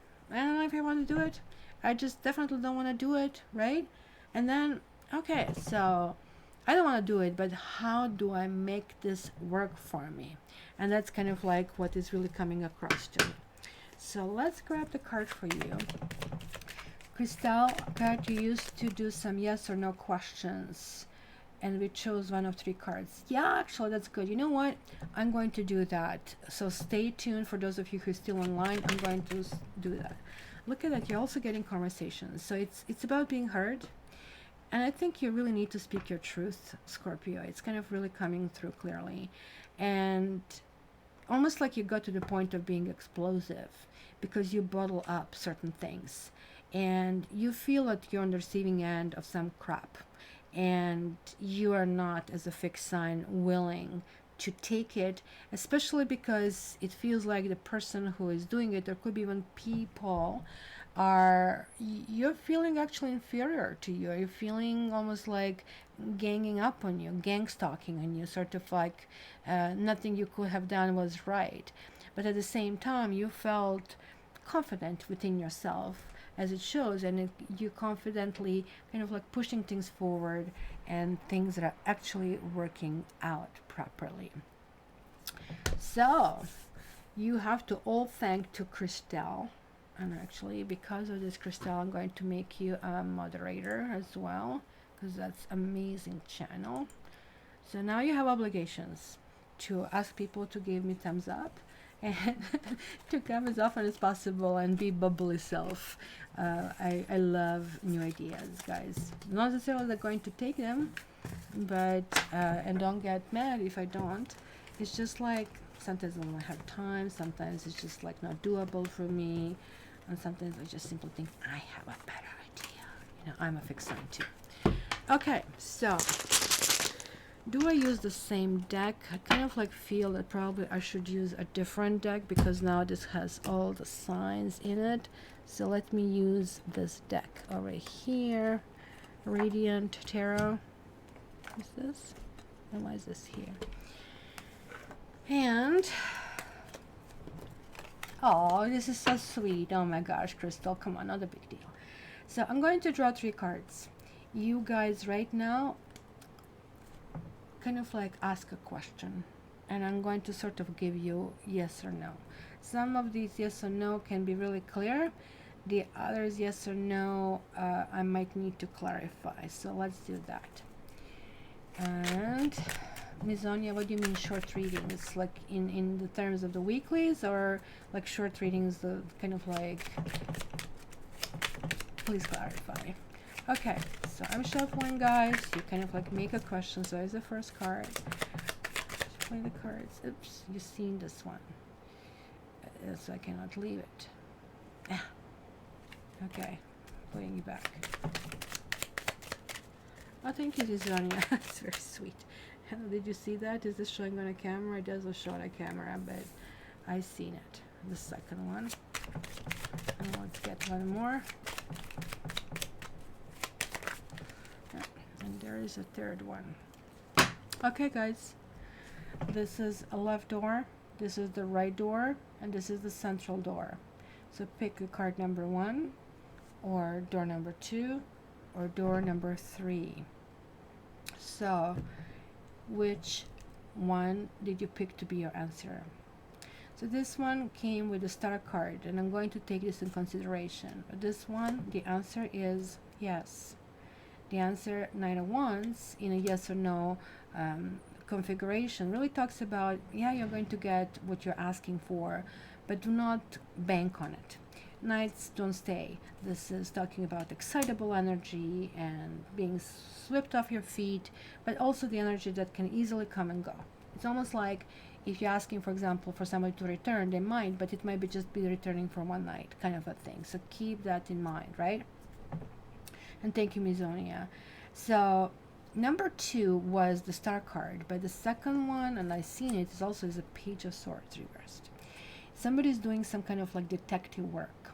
if I want to do it. I just definitely don't want to do it, right? And then, okay, so I don't want to do it, but how do I make this work for me? And that's kind of like what is really coming across to me. So let's grab the card for you. Crystal card you used to do some yes or no questions, and we chose 1 of 3 cards. Yeah, actually, that's good. You know what? I'm going to do that. So stay tuned for those of you who are still online. I'm going to do that. Look at that. You're also getting conversations. So it's about being heard. And I think you really need to speak your truth, Scorpio. It's kind of really coming through clearly. And almost like you got to the point of being explosive because you bottle up certain things and you feel that you're on the receiving end of some crap and you are not, as a fixed sign, willing to take it, especially because it feels like the person who is doing it, there could be even people, are you're feeling actually inferior to you. You're feeling almost like ganging up on you, gang stalking on you, sort of like nothing you could have done was right. But at the same time, you felt confident within yourself, as it shows, and you confidently kind of like pushing things forward and things that are actually working out properly. So you have to all thank to Christelle, and actually because of this, Christelle, I'm going to make you a moderator as well, because that's amazing channel. So now you have obligations to ask people to give me thumbs up and to come as often as possible and be bubbly self. I love new ideas, guys. Not necessarily they're going to take them, but and don't get mad if I don't. It's just like sometimes I don't have time, sometimes it's just like not doable for me, and sometimes I just simply think I have a better idea. You know, I'm a fixed sign too. Okay, so do I use the same deck? I kind of like feel that probably I should use a different deck because now this has all the signs in it. So let me use this deck over here. Radiant Tarot. What's this? And why is this here? And oh, this is so sweet. Oh my gosh, Crystal, come on, not a big deal. So I'm going to draw 3 cards. You guys right now kind of like ask a question, and I'm going to sort of give you yes or no. Some of these yes or no can be really clear. The others yes or no I might need to clarify. So let's do that. And Ms. Anya, what do you mean short readings? Like in the terms of the weeklies, or like short readings, the kind of like, please clarify. Okay, so I'm shuffling, guys. You kind of like make a question. So there's the first card. Play the cards. Oops, you've seen this one. So I cannot leave it. Ah. Okay, putting it back. Oh, thank you, Lasagna. It's very sweet. Did you see that? Is this showing on a camera? It doesn't show on a camera, but I've seen it. The second one. And let's get one more. And there is a third one. Okay, guys. This is a left door. This is the right door. And this is the central door. So pick a card number 1, or door number 2, or door number 3. So which one did you pick to be your answer? So this one came with the star card, and I'm going to take this in consideration. But this one, the answer is yes. The answer, Knight of Wands, in a yes or no configuration, really talks about, yeah, you're going to get what you're asking for, but do not bank on it. Knights don't stay. This is talking about excitable energy and being swept off your feet, but also the energy that can easily come and go. It's almost like if you're asking, for example, for somebody to return, they might, but it might be just be returning for one night, kind of a thing. So keep that in mind, right? And thank you, Mizonia. So number 2 was the star card, but the second one, and I've seen it, is also is a Page of Swords reversed. Somebody's doing some kind of like detective work.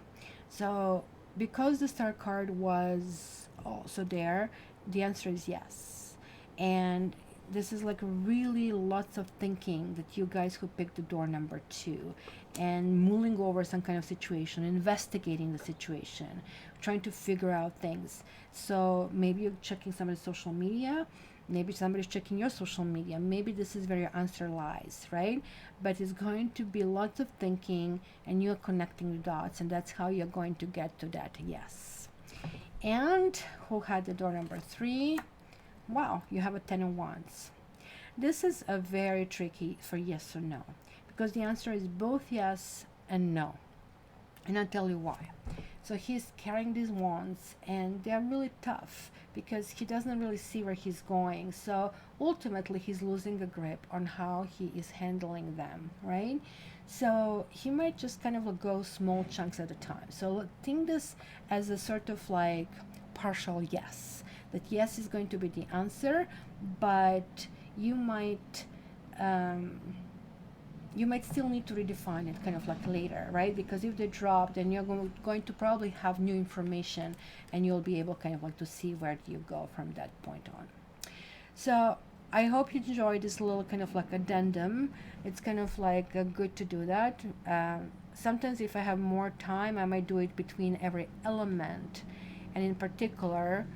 So because the star card was also there, the answer is yes. And this is like really lots of thinking that you guys who picked the door number 2, and mulling over some kind of situation, investigating the situation, trying to figure out things. So maybe you're checking somebody's social media, maybe somebody's checking your social media, maybe this is where your answer lies, right? But it's going to be lots of thinking, and you're connecting the dots, and that's how you're going to get to that yes. And who had the door number 3? Wow, you have a 10 of Wands. This is a very tricky for yes or no, because the answer is both yes and no. And I'll tell you why. So he's carrying these wands, and they're really tough because he doesn't really see where he's going. So ultimately, he's losing a grip on how he is handling them, right? So he might just kind of go small chunks at a time. So think this as a sort of like partial yes. That yes is going to be the answer, but you might um, you might still need to redefine it kind of like later, right? Because if they drop, then you're going to probably have new information, and you'll be able kind of like to see where you go from that point on. So I hope you enjoyed this little kind of like addendum. It's kind of like good to do that. Sometimes if I have more time, I might do it between every element, and in particular,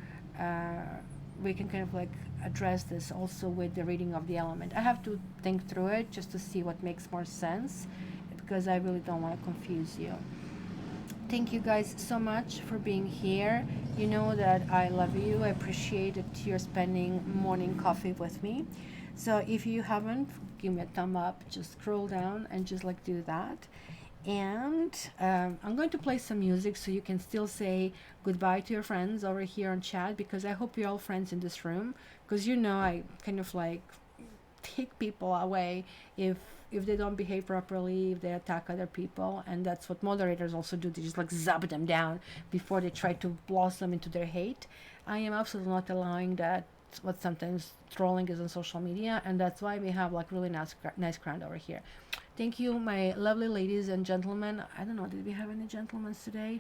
we can kind of like address this also with the reading of the element. I have to think through it just to see what makes more sense, because I really don't want to confuse you. Thank you guys so much for being here. You know that I love you. I appreciate that you're spending morning coffee with me. So if you haven't, give me a thumb up. Just scroll down and just like do that. And I'm going to play some music so you can still say goodbye to your friends over here on chat, because I hope you're all friends in this room, because you know I kind of like take people away if they don't behave properly, if they attack other people, and that's what moderators also do. They just like zap them down before they try to blossom into their hate. I am absolutely not allowing that. What sometimes trolling is on social media, and that's why we have like really nice crowd over here. Thank you, my lovely ladies and gentlemen. I don't know, did we have any gentlemen today?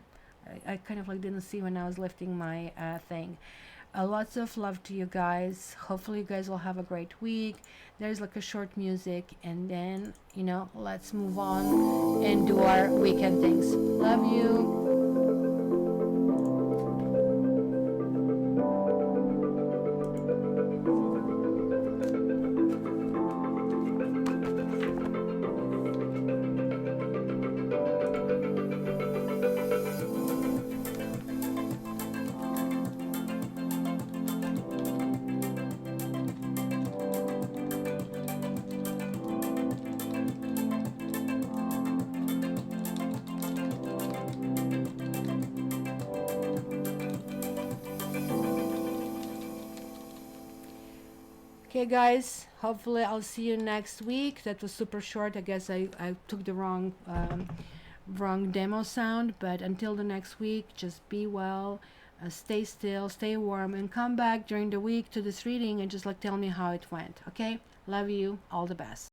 I kind of like didn't see when I was lifting my thing. Lots of love to you guys. Hopefully you guys will have a great week. There's like a short music, and then let's move on and do our weekend things. Love you. Okay guys, hopefully I'll see you next week. That was super short. I guess I took the wrong demo sound, but until the next week, just be well, stay still, stay warm, and come back during the week to this reading and just like tell me how it went. Okay, love you, all the best.